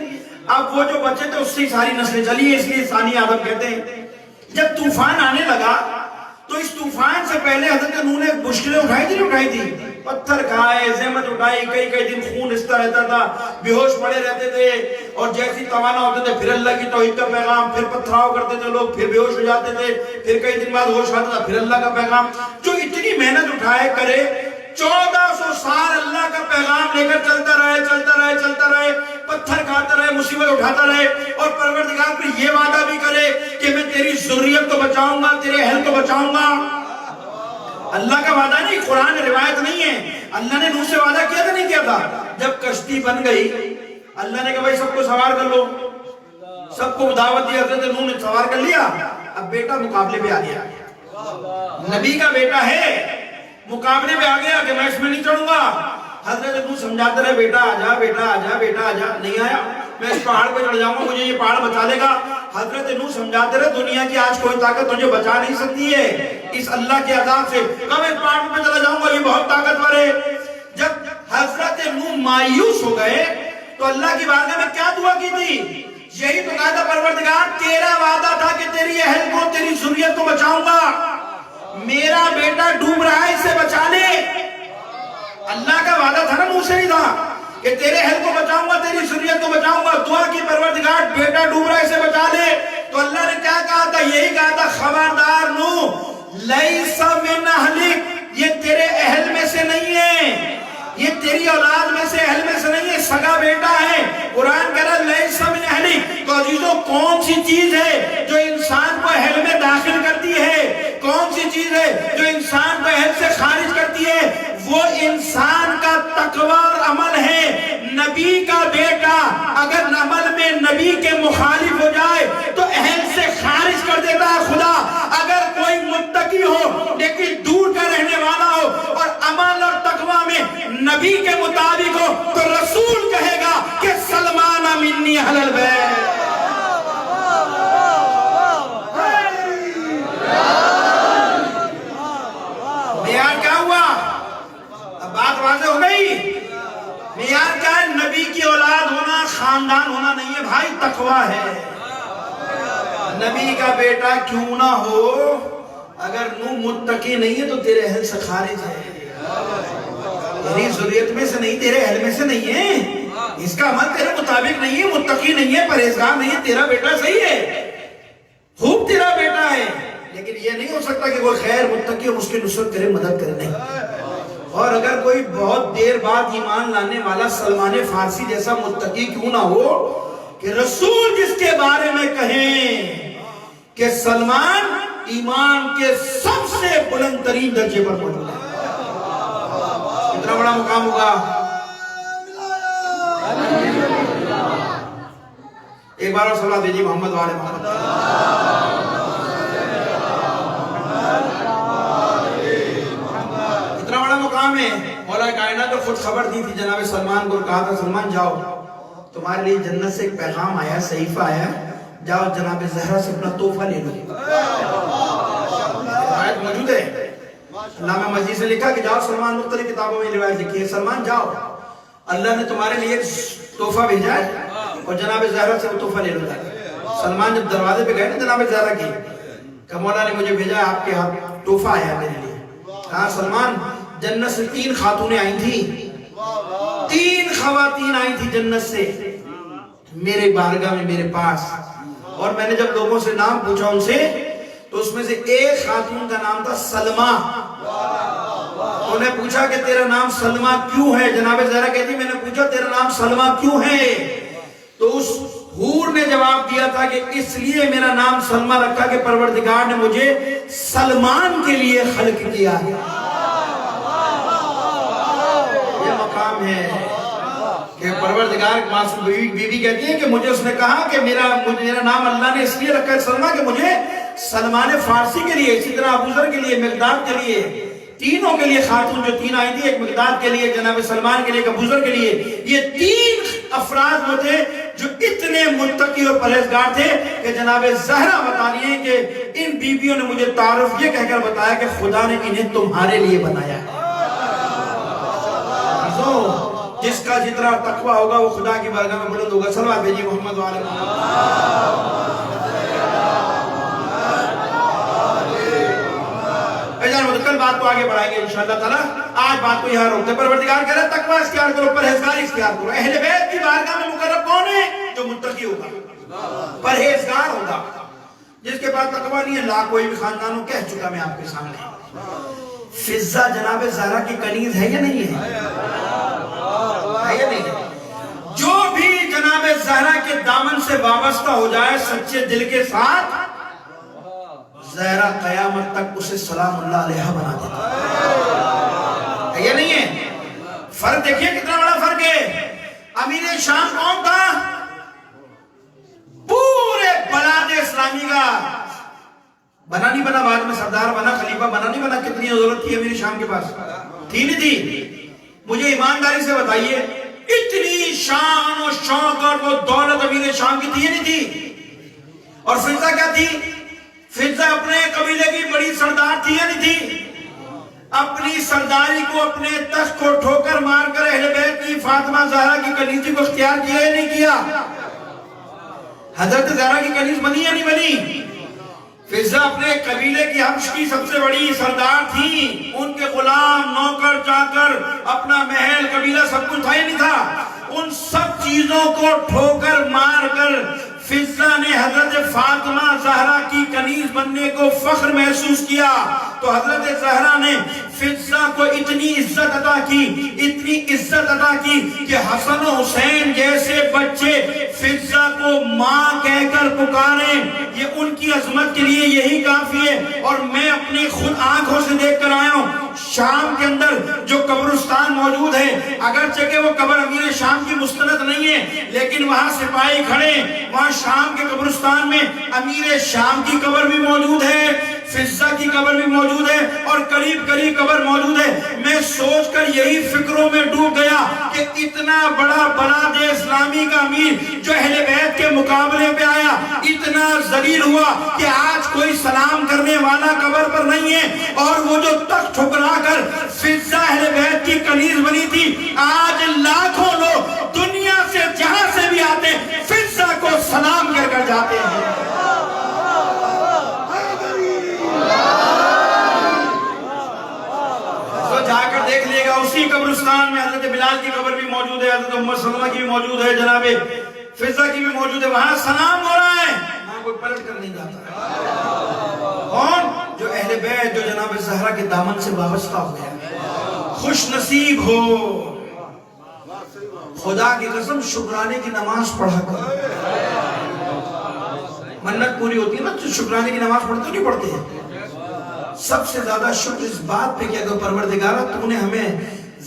اب وہ جو بچے تھے اس سے ساری نسلیں چلی ہیں، اس لیے ثانی آدم کہتے ہیں۔ جب طوفان آنے لگا تو اس طوفان سے پہلے حضرت نوح نے مشکلیں اٹھائی تھی نہیں اٹھائی تھی؟ پتھر کھائے، زحمت اٹھائی، کئی دن خون رستا رہتا تھا، بے ہوش پڑے رہتے تھے، اور جیسی توانا ہوتے تھے پھر اللہ کی توحید کا پیغام، پھر پتھراؤ کرتے تھے لوگ، پھر بے ہوش ہو جاتے تھے، پھر کئی دن بعد ہوش آتا تھا، پھر اللہ کا پیغام، جو اتنی محنت اٹھائے کرے، 1400 سال اللہ کا پیغام لے کر چلتا رہے، پتھر کھاتا رہے، مصیبت اٹھاتا رہے، اور پروردگار پھر یہ وعدہ بھی کرے کہ میں تیری ذریت کو بچاؤں گا، تیرے اہل کو بچاؤں گا۔ اللہ کا وعدہ نہیں، قرآن روایت نہیں ہے، اللہ نے نوح سے وعدہ کیا تھا نہیں کیا تھا؟ جب کشتی بن گئی اللہ نے کہا بھائی سب کو سوار کر لو، سب کو دعوت دی، حضرت نوح نے سوار کر لیا، اب بیٹا مقابلے پہ آ گیا، نبی کا بیٹا ہے، مقابلے پہ آ گیا کہ میں اس میں نہیں چڑھوں گا۔ حضرت نوح سمجھاتے رہے بیٹا آجا، بیٹا آجا، بیٹا آجا، نہیں آیا، میں اس پہاڑ پہ چڑھ جاؤں گا، مجھے یہ پہاڑ بچا لے گا۔ حضرت نوح سمجھاتے رہے دنیا کی آج کوئی طاقت تجھے بچا نہیں سکتی ہے اس اللہ کے عذاب سے، کب اس پہاڑ پہ چلا جاؤں گا، یہ بہت طاقتور ہے۔ جب حضرت نوح مایوس ہو گئے تو اللہ کی بارگاہ میں کیا دعا کی تھی؟ یہی تو کہا تھا پروردگار تیرا وعدہ تھا کہ تیری اہل کو، تیری ذریت کو بچاؤں گا، میرا بیٹا ڈوب رہا ہے اسے بچا لے۔ اللہ کا وعدہ تھا نا، نوح سے نہیں تھا کہ تیرے اہل کو بچاؤں گا، تیری ذریت کو بچاؤں گا، دعا کی پروردگار بیٹا ڈوب رہا ہے اسے بچا لے۔ تو اللہ نے کیا کہا تھا؟ یہی کہا تھا خبردار نوح، لیس من اہلک، یہ تیرے اہل میں سے نہیں ہے، یہ تیری اولاد میں سے، اہل میں سے نہیں ہے، سگا بیٹا ہے۔ قرآن کہہ رہا ہے لیس من اہلک۔ تو عزیزوں کون سی چیز ہے جو انسان کو اہل میں داخل کرتی ہے؟ کون سی چیز ہے جو انسان کو اہل سے خارج کرتی ہے؟ وہ انسان کا تقوی اور عمل ہے۔ نبی کا بیٹا اگر عمل میں نبی کے مخالف ہو جائے تو اہل سے خارج کر دیتا ہے خدا۔ اگر کوئی متقی ہو لیکن دور کا رہنے والا ہو اور عمل اور تقوی میں نبی کے مطابق ہو تو رسول کہے گا کہ سلمان منی اہل البیت۔ نبی کی اولاد ہونا خاندان ہونا نہیں ہے بھائی، تقویٰ ہے۔ نبی کا بیٹا کیوں نہ ہو، اگر نو متقی نہیں ہے تو تیرے اہل سے خارج ہے، تیری ذریت میں سے نہیں، تیرے اہل میں سے نہیں ہے، اس کا عمل تیرے مطابق نہیں ہے، متقی نہیں ہے، پرہیزگار نہیں ہے، تیرا بیٹا صحیح ہے، خوب تیرا بیٹا ہے، لیکن یہ نہیں ہو سکتا کہ کوئی خیر متقی اور اس کی نصرت کرے، مدد کرے، نہیں۔ اور اگر کوئی بہت دیر بعد ایمان لانے والا سلمان فارسی جیسا متقی کیوں نہ ہو کہ رسول جس کے بارے میں کہیں کہ سلمان ایمان کے سب سے بلند ترین درجے پر موجود ہے، کتنا بڑا مقام ہوگا۔ ایک بار اور صلوات دیجیے محمد والے محمد۔ اتنا بڑا مقام ہے، مولا کائنات کو خود خبر دی تھی جناب سلمان کو، کہا تھا سلمان جاؤ تمہارے لیے جنت سے ایک پیغام آیا، صحیفہ آیا، جاؤ جناب زہرا سے اپنا تحفہ لے لو۔ آیت موجود ہے، علامہ مجید نے لکھا کہ جاؤ سلمان، مختلف کتابوں میں روایت لکھی ہے، سلمان جاؤ اللہ نے تمہارے لیے ایک تحفہ بھیجا ہے اور جناب زہرا سے وہ تحفہ لے لو۔ سلمان جب دروازے پہ گئے نا جناب زہرا کی، کہ مولا نے مجھے بھیجا آپ کے ہاتھ تحفہ آیا میرے لیے۔ ہاں سلمان، جنت سے 3 خاتونیں آئی تھی، 3 خواتین آئی تھی جنت سے میرے بارگاہ میں میرے پاس، اور میں نے جب لوگوں سے نام پوچھا ان سے تو اس میں سے ایک خاتون کا نام تھا سلمہ۔ انہیں پوچھا کہ تیرا نام سلمہ کیوں ہے؟ جناب زہرا کہتی میں نے پوچھا تیرا نام سلمہ کیوں ہے؟ تو اس حور نے جواب دیا تھا کہ اس لیے میرا نام سلمہ رکھا کہ پروردگار نے مجھے سلمان کے لیے خلق کیا ہے۔ یہ مقام ہے کہ پروردگار معصوم بی بی کہتی ہے کہ مجھے اس نے کہا کہ میرا نام اللہ نے اس لیے رکھا ہے سلمہ کہ مجھے سلمان فارسی کے لیے، اسی طرح ابو ذر کے لیے، مقداد کے لیے، تینوں کے لیے خاتون جو 3 آئی تھی، ایک مقداد کے لیے، جناب سلمان کے لیے، ایک ابو ذر کے لیے، یہ 3 افراد وہ تھے جو اتنے متقی اور پرہیزگار تھے کہ جناب زہرا بتانی ہے کہ ان بیویوں نے مجھے تعارف یہ کہہ کر بتایا کہ خدا نے انہیں تمہارے لیے بنایا ہے۔ جس کا جتنا تقویٰ ہوگا وہ خدا کی بارگاہ میں بلند ہوگا۔ صلوات بھیجیے محمد وعلی محمد۔ کل بات کو آگے بڑھائیں گے انشاءاللہ تعالی، آج بات کو یہاں روکتے ہیں۔ پروردگار کہہ رہا ہے تقویٰ اختیار کرو، پرہیزگار اختیار کرو۔ اہل بیت کی بارگاہ میں مقرب کون ہے؟ جو متقی ہوگا، پرہیزگار ہوگا، جس کے پاس تقویٰ نہیں ہے لا کوئی بھی خاندان ہو، کہہ چکا میں آپ کے سامنے۔ فضہ جناب زہرا کی کنیز ہے یا نہیں ہے؟ جو بھی جناب زہرا کے دامن سے وابستہ ہو جائے سچے دل کے ساتھ، زہرا قیامت تک اسے سلام اللہ علیہ بنا دیتا ہے۔ یہ نہیں ہے فرق، دیکھیے کتنا بڑا فرق ہے۔ امیر شام کون تھا؟ پورے بلاد اسلامی کا بنا نہیں بنا، بعد میں سردار بنا، خلیفہ بنا نہیں بنا، کتنی ضرورت تھی امیر شام کے پاس؟ تھی نہیں تھی؟ مجھے ایمانداری سے بتائیے اتنی شان و شوق اور وہ دولت امیر شام کی تھی یا نہیں تھی؟ اور فضہ کیا تھی؟ فضہ اپنے قبیلے کی بڑی سردار تھی یا نہیں تھی؟ اپنی سرداری کو، اپنے تخت کو ٹھوکر مار کر اہل بیت کی فاطمہ زہرا کی کنیزی کو اختیار کیا یا نہیں کیا؟ حضرت زہرا کی کنیز بنی یا نہیں بنی؟ فضہ اپنے قبیلے کی حبش کی سب سے بڑی سردار تھی، ان کے غلام، نوکر، چاکر، اپنا محل، قبیلہ سب کچھ تھا ہی نہیں تھا؟ ان سب چیزوں کو ٹھوکر مار کر فضہ نے حضرت فاطمہ زہرا کی کنیز بننے کو فخر محسوس کیا، تو حضرت زہرا نے فضہ کو اتنی عزت عطا کی، اتنی عزت عطا کی کہ حسن و حسین جیسے بچے فضہ کو ماں کہہ کر پکاریں، یہ ان کی عظمت کے لیے یہی کافی ہے۔ اور میں اپنی خود آنکھوں سے دیکھ کر آیا ہوں، شام کے اندر جو قبرستان موجود ہے، اگرچہ کہ وہ قبر امیر شام کی مستند نہیں ہے، لیکن وہاں سپاہی کھڑے، وہاں شام کے قبرستان میں امیر شام کی قبر بھی موجود ہے، فضہ کی قبر بھی موجود ہے، اور قریب قریب قبر موجود ہے۔ میں سوچ کر یہی فکروں میں ڈوب گیا کہ اتنا بڑا بلاد اسلامی کا امیر جو اہل بیت کے مقابلے پہ آیا، اتنا ذلیل ہوا کہ آج کوئی سلام کرنے والا قبر پر نہیں ہے، اور وہ جو تخت ٹھکرا کر فضہ اہل بیت کی کنیز بنی تھی، آج لاکھوں لوگ دنیا بلال کی قبر بھی موجود ہے, حضرت ام سلمہ کی بھی موجود ہے, جناب فضہ کی بھی موجود ہے. وہاں سلام ہو رہا ہے, وہاں کوئی پلٹ کر نہیں جاتا. کون؟ جو اہل بیت, جو جناب زہرا کے دامن سے وابستہ ہو گیا. خوش نصیب ہو. خدا کی قسم شکرانے کی نماز پڑھا کر. منت پوری ہوتی ہے نا تو شکرانے کی نماز پڑھتے نہیں پڑھتے. سب سے زیادہ شکر اس بات پہ کیا کہ پروردگارہ تو نے ہمیں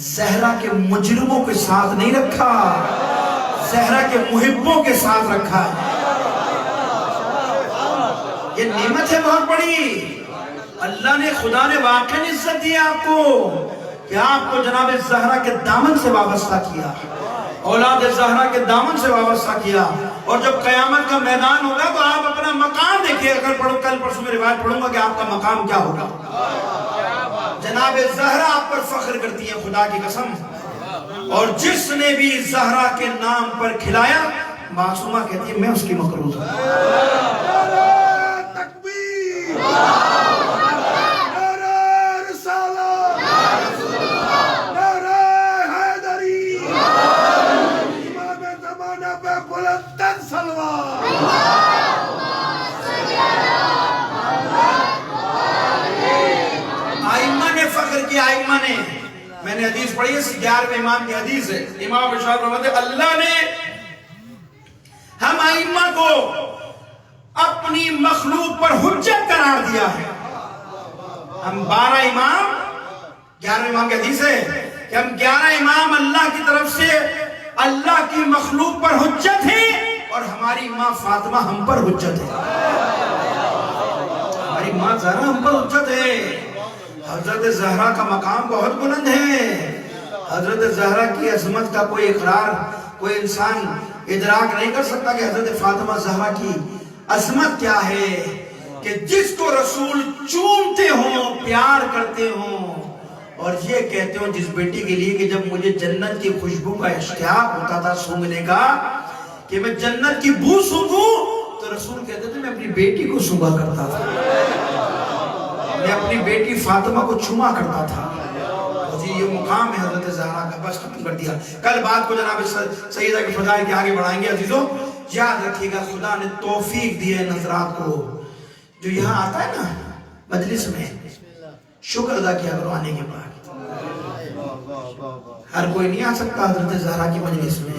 زہرا کے مجرموں کے ساتھ نہیں رکھا, زہرا کے محبوں کے ساتھ رکھا. یہ نعمت ہے بہت بڑی. اللہ نے, خدا نے واقعی عزت دی آپ کو کہ آپ کو جناب زہرا کے دامن سے وابستہ کیا, اولاد زہرا کے دامن سے وابستہ کیا. اور جب قیامت کا میدان ہوگا تو آپ اپنا مقام دیکھیں. اگر پڑھو کل پرسوں میں روایت پڑھوں گا کہ آپ کا مقام کیا ہوگا. جناب زہرا آپ پر فخر کرتی ہے خدا کی قسم. اور جس نے بھی زہرا کے نام پر کھلایا, معصومہ کہتی ہے میں اس کی مقروض ہوں. تکبیر, نعرہ رسالت, نعرہ حیدری, امام زمانہ پہ بلند تر سلوات. آئمہ نے فخر کیا. آئمہ نے, میں نے حدیث پڑھی ہے, 11ویں امام کی حدیث ہے. امام ارشاد فرماتے ہیں اللہ نے ہم آئمہ کو اپنی مخلوق پر حجت قرار دیا ہے. ہم 12 امام, 11ویں امام کی حدیث ہے کہ ہم 11 امام اللہ کی طرف سے اللہ کی مخلوق پر حجت ہیں, اور ہماری ماں فاطمہ ہم پر حجت ہے. ہماری ماں زہرا ہم پر حجت ہے. حضرت زہرا کا مقام بہت بلند ہے. حضرت زہرا کی عظمت کا کوئی اقرار, کوئی انسان ادراک نہیں کر سکتا کہ حضرت فاطمہ زہرا کی عظمت کیا ہے. کہ جس کو رسول چومتے ہوں, پیار کرتے ہوں, اور یہ کہتے ہوں جس بیٹی کے لیے کہ جب مجھے جنت کی خوشبو کا اشتیاق ہوتا تھا سونگنے کا, کہ میں جنت کی بو سونگوں, تو رسول کہتے تھے میں اپنی بیٹی کو سونگا کرتا تھا, میں اپنی بیٹی فاطمہ کو چوما کرتا تھا. جی یہ مقام ہے حضرت زہرا کا. بس ختم کر دیا. کل بات کو جناب سیدہ کی فضائل کے آگے بڑھائیں گے. عزیزوں یاد رکھیے گا, خدا نے توفیق دی ہے نظرات کو. جو یہاں آتا ہے نا مجلس میں, شکر ادا کیا کرو آنے کے بعد. ہر کوئی نہیں آ سکتا حضرت زہرا کی مجلس میں.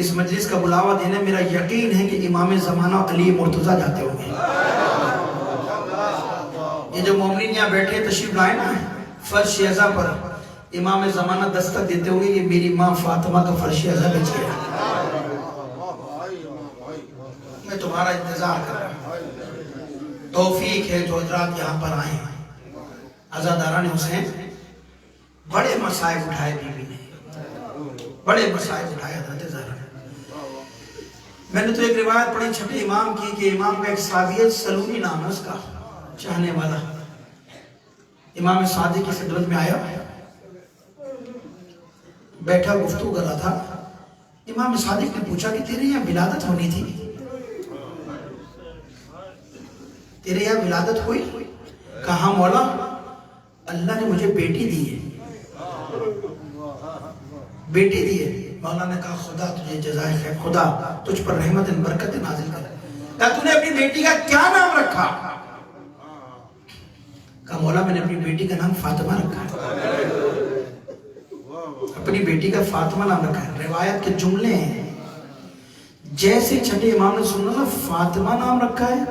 اس مجلس کا بلاوا دینے میرا یقین ہے کہ امام زمانہ علی مرتضیٰ جاتے ہوں گے. یہ جو مومنین یہاں بیٹھے تشریف لائے نا فرش ازا پر, امام زمانہ دستک دیتے ہوئے کہ میری ماں فاطمہ کا فرش ازا بچ گیا, میں تمہارا انتظار کر رہا ہوں. توفیق ہے جو حضرات یہاں پر آئے ہیں. عزاداران حسین بڑے مسائب اٹھائے بی بی نے, بڑے مسائب اٹھائے حضرت زہرا نے. میں نے تو ایک روایت پڑھی چھٹے امام کی کہ امام کا ایک صحابیت سلونی نام ہے اس کا, چاہنے والا. امام صادق کی خدمت میں آیا, بیٹھا گفتگو کر رہا تھا. امام صادق نے پوچھا کہ تیرے یہاں ولادت ہونی تھی, تیرے یہاں ولادت ہوئی؟ کہا مولا اللہ نے مجھے بیٹی دی ہے, بیٹی دی ہے. مولا نے کہا خدا تجھے جزائے خیر, خدا تجھ پر رحمت برکت نازل کر. کہا تو نے اپنی بیٹی کا کیا نام رکھا؟ کہا مولا میں نے اپنی بیٹی کا نام فاطمہ رکھا ہے, اپنی بیٹی کا فاطمہ نام رکھا ہے. روایت کے جملے ہیں جیسے چھٹے امام نے سنا نا فاطمہ نام رکھا ہے,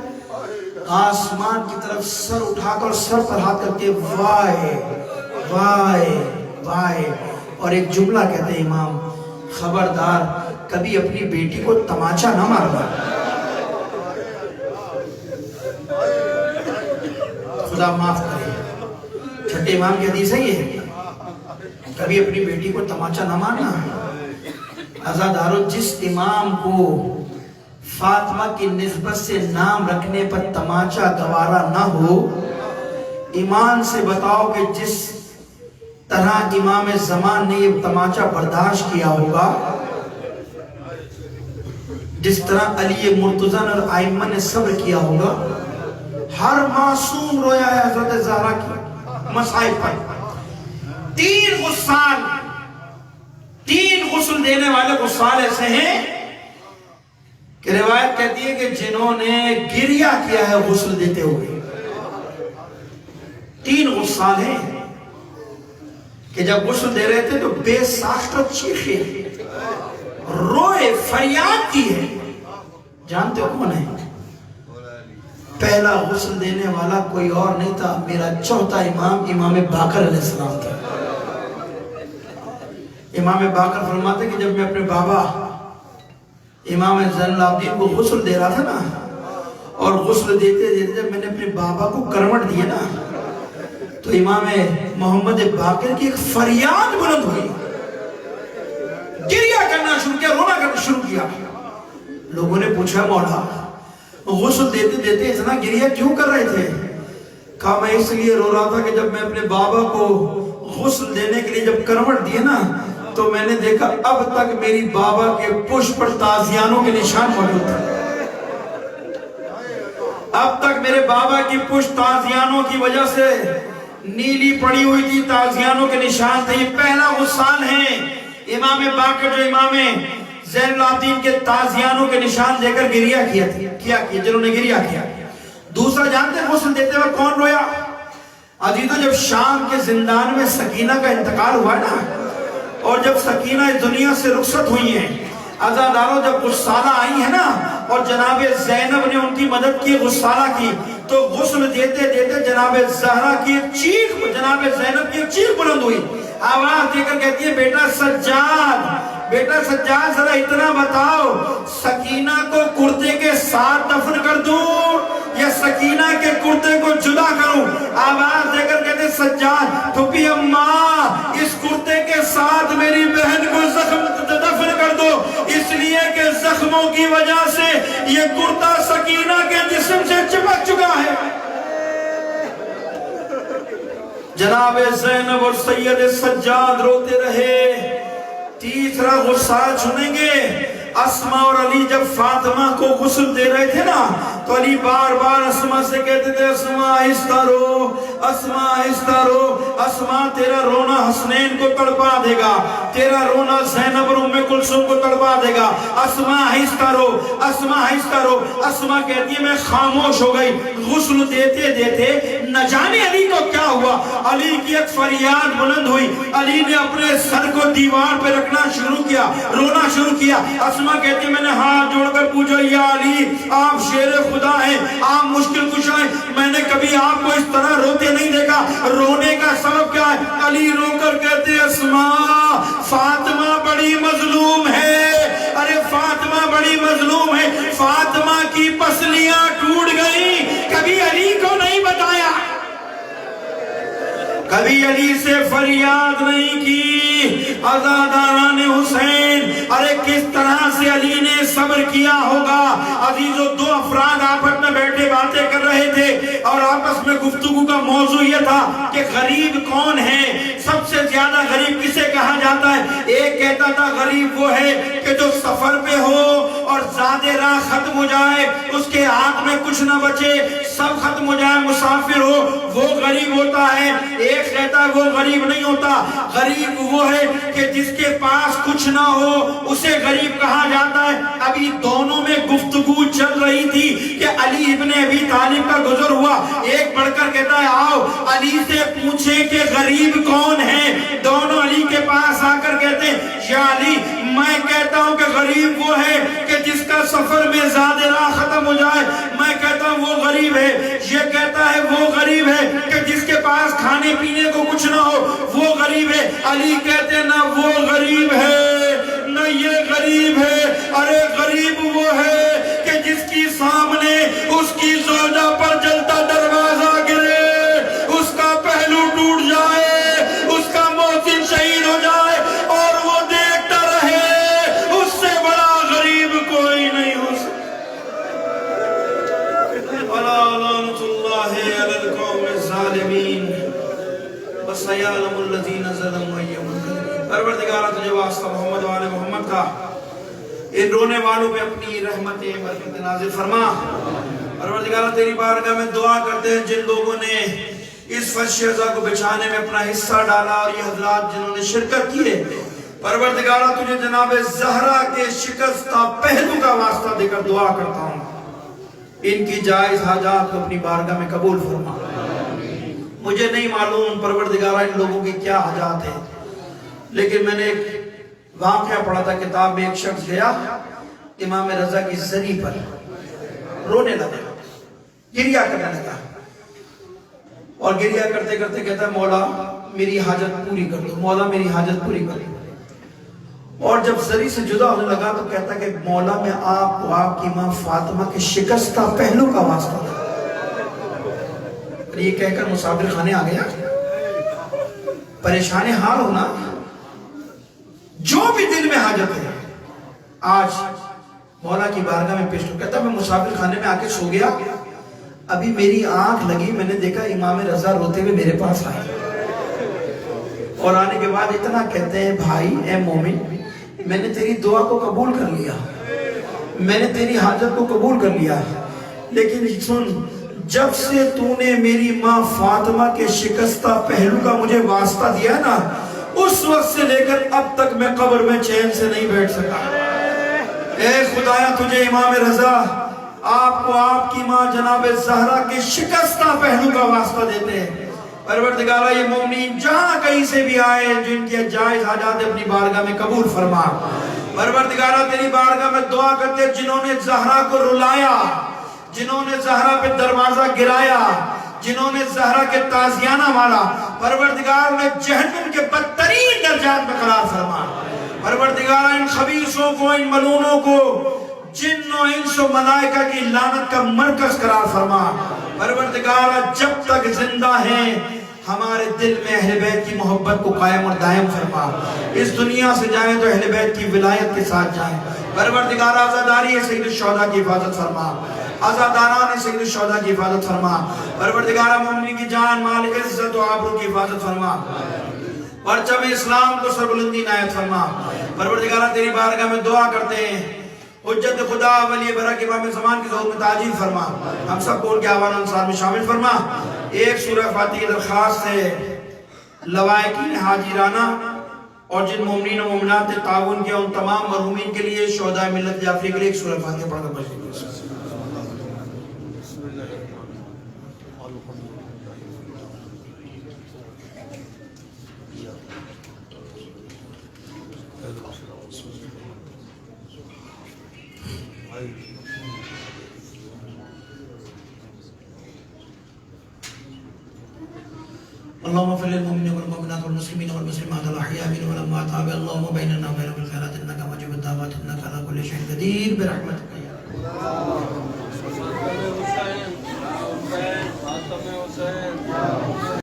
آسمان کی طرف سر اٹھا کر سر پر ہاتھ کر کے وائے وائے وائے, اور ایک جملہ کہتے ہیں امام, خبردار کبھی اپنی بیٹی کو تماچا نہ مارنا. خدا معاف کرے, چھٹے امام کی حدیث ہے یہ, کبھی اپنی بیٹی کو تماچا نہ مارنا. عزادارو جس امام کو فاطمہ کی نسبت سے نام رکھنے پر تماچا گوارا نہ ہو, ایمان سے بتاؤ کہ جس طرح امام زمان نے یہ تماچا برداشت کیا ہوگا, جس طرح علی مرتضیٰ اور آئمہ نے صبر کیا ہوگا. ہر معصوم رویا ہے حضرت زہرا کی مسائب پر. تین غسل دینے والے غسال ایسے ہیں کہ روایت کہتی ہے کہ جنہوں نے گریہ کیا ہے غسل دیتے ہوئے. 3 غسال ہیں کہ جب غسل دے رہے تھے تو بے ساختہ چیخے روئے فریاد کی ہے. جانتے ہو کون ہے؟ پہلا غسل دینے والا کوئی اور نہیں تھا، میرا چوتھا امام باقر علیہ السلام تھا. امام باقر فرماتے کہ جب میں اپنے بابا امام زین العابدین کو غسل دے رہا تھا نا، اور غسل دیتے دیتے جب میں نے اپنے بابا کو کرمٹ دیے نا، تو امام محمد باقر کی ایک فریاد بلند ہوئی، گریہ کرنا شروع کیا، رونا کرنا شروع کیا. لوگوں نے پوچھا مولا غسل دیتے دیتے اتنا گریہ کیوں کر رہے تھے؟ کہا میں اس لیے رو رہا تھا کہ جب میں اپنے بابا کو غسل دینے کے لیے جب کرمٹ دیے نا، تو میں نے دیکھا اب تک میری بابا کے پشت پر تازیانوں کے نشان موجود تھے. اب تک میرے بابا کی پشت تازیانوں کی وجہ سے نیلی پڑی ہوئی تھی، تازیانوں کے نشان تھے. یہ پہلا غسال ہے امام باقر جو امام زین العابدین کے تازیانوں کے نشان دے کر گریہ کیا جنہوں نے گریہ کیا. دوسرا جانتے ہیں غسل دیتے وقت کون رویا؟ عزیزو جب شام کے زندان میں سکینہ کا انتقال ہوا نا، اور جب سکینہ اس دنیا سے رخصت ہوئی ہیں، عزاداروں جب غسالہ آئی ہیں نا، اور جناب زینب نے ان کی مدد کی، غسالہ کی، تو غسل دیتے دیتے جناب زہرا کی ایک چیخ، جناب زینب کی ایک چیخ بلند ہوئی. آواز دے کر کہتی ہے بیٹا سجاد ذرا اتنا بتاؤ، سکینہ کو کرتے کے ساتھ دفن کر دوں یا سکینہ کے کرتے کو جدا کروں؟ آواز دے کر کہتے سجاد پھپھی اماں اس کرتے کے ساتھ میری بہن کو دفن کر دو، اس لیے کہ زخموں کی وجہ سے یہ کرتا سکینہ کے جسم سے چپک چکا ہے. جناب زینب اور سید سجاد روتے رہے. تیسرا غسال سنیں گے. اسما اور علی جب فاطمہ کو غسل دے رہے تھے نا، تو علی بار بار اسما سے کہتے تھے اسما آہستہ رو، اسما آہستہ رو، اسما تیرا رونا حسنین کو تڑپا دے گا، تیرا رونا زینب اور ام کلثوم کو تڑپا دے گا، اسما آہستہ رو، اسما آہستہ رو. اسما کہتی ہے میں خاموش ہو گئی. غسل دیتے دیتے نہ جانے علی کو کیا ہوا، علی کی ایک فریاد بلند ہوئی. علی نے اپنے سر کو دیوار پہ رکھنا شروع کیا، رونا شروع کیا. اسما کہتی میں نے ہاتھ جوڑ کر پوچھا یا علی آپ شیر خدا ہیں، آپ مشکل کشا ہیں، میں نے کبھی آپ کو اس طرح روتے نہیں دیکھا، رونے کا سبب کیا ہے؟ علی رو کر کہتے اسما فاطمہ بڑی مظلوم ہے، ارے فاطمہ بڑی مظلوم ہے، فاطمہ کی پسلیاں ٹوٹ گئیں. کبھی علی کو نہیں بتایا، کبھی علی سے فریاد نہیں کی. عزاداران حسین، ارے کس طرح سے علی نے صبر کیا ہوگا. عزیزو دو افراد آپس میں بیٹھے باتیں کر رہے تھے، اور آپس میں گفتگو کا موضوع یہ تھا کہ غریب کون ہے، سب سے زیادہ غریب کسے کہا جاتا ہے. ایک کہتا تھا غریب وہ ہے کہ جو سفر پہ ہو اور زیادہ راہ ختم ہو جائے، اس کے ہاتھ میں کچھ نہ بچے، سب ختم ہو جائے، مسافر ہو، وہ غریب ہوتا ہے. ایک کہتا ہے وہ غریب نہیں ہوتا، غریب وہ ہے کہ جس کے پاس کچھ نہ ہو اسے غریب کہا جاتا ہے. ابھی دونوں میں گفتگو چل رہی تھی کہ علی ابن ابی طالب کا گزر ہوا. ایک بڑھ کر کہتا ہے آؤ علی سے پوچھیں کہ غریب کون ہے. دونوں علی کے پاس آ کر کہتے ہیں یا علی میں کہتا ہوں کہ غریب وہ ہے کہ جس کا سفر میں زیادہ راہ ختم ہو جائے، میں کہتا ہوں وہ غریب ہے. یہ کہتا ہے وہ غریب ہے کہ جس کے پاس کھانے پینے کو کچھ نہ ہو، وہ غریب ہے. علی کہتے ہیں نہ وہ غریب ہے نہ یہ غریب ہے، ارے غریب وہ ہے کہ جس کی سامنے اس کی زوجہ پر جلتا دروازہ گرے، اس کا پہلو ٹوٹ جائے، اس کا محسن شہید ہو جائے اور وہ دیکھتا رہے. اس سے بڑا غریب کوئی نہیں ہو سکتا. لعنت اللہ علی القوم الظالمین وسیعلم الذین ظلموا ای منقلب. پروردگارہ تجھے واسطہ محمد و آل محمد کا ان رونے والوں پہ اپنی رحمت برکت نازل فرما. پروردگارہ تیری بارگاہ میں دعا کرتے ہیں جن لوگوں نے اس فرش رضا کو بچھانے میں اپنا حصہ ڈالا، اور یہ حضرات جنہوں نے شرکت کی ہے، پروردگارہ تجھے جناب زہرا کے شکستہ پہلو کا واسطہ دے کر دعا کرتا ہوں، ان کی جائز حاجات کو اپنی بارگاہ میں قبول فرما۔ مجھے نہیں معلوم پروردگارہ ان لوگوں کی کیا حاجات ہیں، لیکن میں نے ایک واقعہ پڑھا تھا کتاب میں، ایک شخص گیا امام رضا کی زری پر، رونے لگا، گریہ کرنے لگا، اور گریہ کرتے کرتے کہتا ہے مولا میری حاجت پوری کر دو، مولا میری حاجت پوری کر دو۔ اور جب زری سے جدا ہونے لگا تو کہتا کہ مولا میں آپ کو آپ کی ماں فاطمہ کے شکستہ پہلو کا واسطہ دے۔ یہ کہہ کر مسافر خانے آ گیا، پریشان حال ہونا، جو بھی دل میں حاجت ہے آج مولا کی بارگاہ میں پیش ہو۔ کہتا میں مسافر خانے میں آ کے سو گیا، ابھی میری آنکھ لگی، میں نے دیکھا امام رضا روتے ہوئے میرے پاس آئے، اور آنے کے بعد اتنا کہتے ہیں بھائی اے مومن، میں نے تیری دعا کو قبول کر لیا، میں نے تیری حاجت کو قبول کر لیا، لیکن سن، جب سے تو نے میری ماں فاطمہ کے شکستہ پہلو کا مجھے واسطہ دیا نا، اس وقت سے لے کر اب تک میں قبر میں چین سے نہیں بیٹھ سکا۔ اے خدایا تجھے امام رضا آپ کو آپ کی ماں جناب زہرا کے شکستہ پہلو کا واسطہ دیتے ہیں۔ پروردگارہ یہ مومنین جہاں کہیں سے بھی آئے، جن کی جائز حاجات اپنی بارگاہ میں قبول فرما۔ پروردگارہ تیری بارگاہ میں دعا کرتے جنہوں نے زہرا کو رلایا، جنہوں نے زہرا پہ دروازہ گرایا، جنہوں نے زہرا کے تازیانہ مارا، پروردگار نے جہنم کے بدترین درجات میں قرار فرما۔ پروردگارہ ان خبیثوں کو، ان ملونوں کو جن و انس و ملائکہ کی لعنت کا مرکز قرار فرما۔ پروردگارہ جب تک زندہ ہیں ہمارے دل میں اہل بیت کی محبت کو قائم اور دائم فرما۔ اس دنیا سے جائیں تو اہل بیت کی ولایت کے ساتھ جائیں۔ پروردگارہ عزاداری سید الشہداء کی حفاظت فرما، عزاداران سید الشہداء کی حفاظت فرما۔ پروردگارہ مومنین کی جان مال عزت و آبرو کی حفاظت فرما، پرچم اسلام کو سربلندی عنایت فرما۔ پروردگارہ تیری بارگاہ میں دعا کرتے ہیں حجت خدا ولی برک امام زمان کی ظہور میں تعجیل فرما، ہم سب کو ان کے آوان انصار میں شامل فرما۔ ایک سورہ فاتحہ درخواست ہے لوائقین حاجرانہ اور جن مومنین و مومنات نے تعاون کیا ان تمام مرحومین کے لیے، شہداء ملت جعفری کے لیے ایک سورہ فاتحہ پڑھ کر بچیں۔ اللهم اغفر للمؤمنين والمؤمنات والمسلمين والمسلمات الاحياء منهم والاموات، اللهم بيننا وبينهم بالخيرات انك مجيب الدعوات انك على كل شيء قدير برحمتك يا رب۔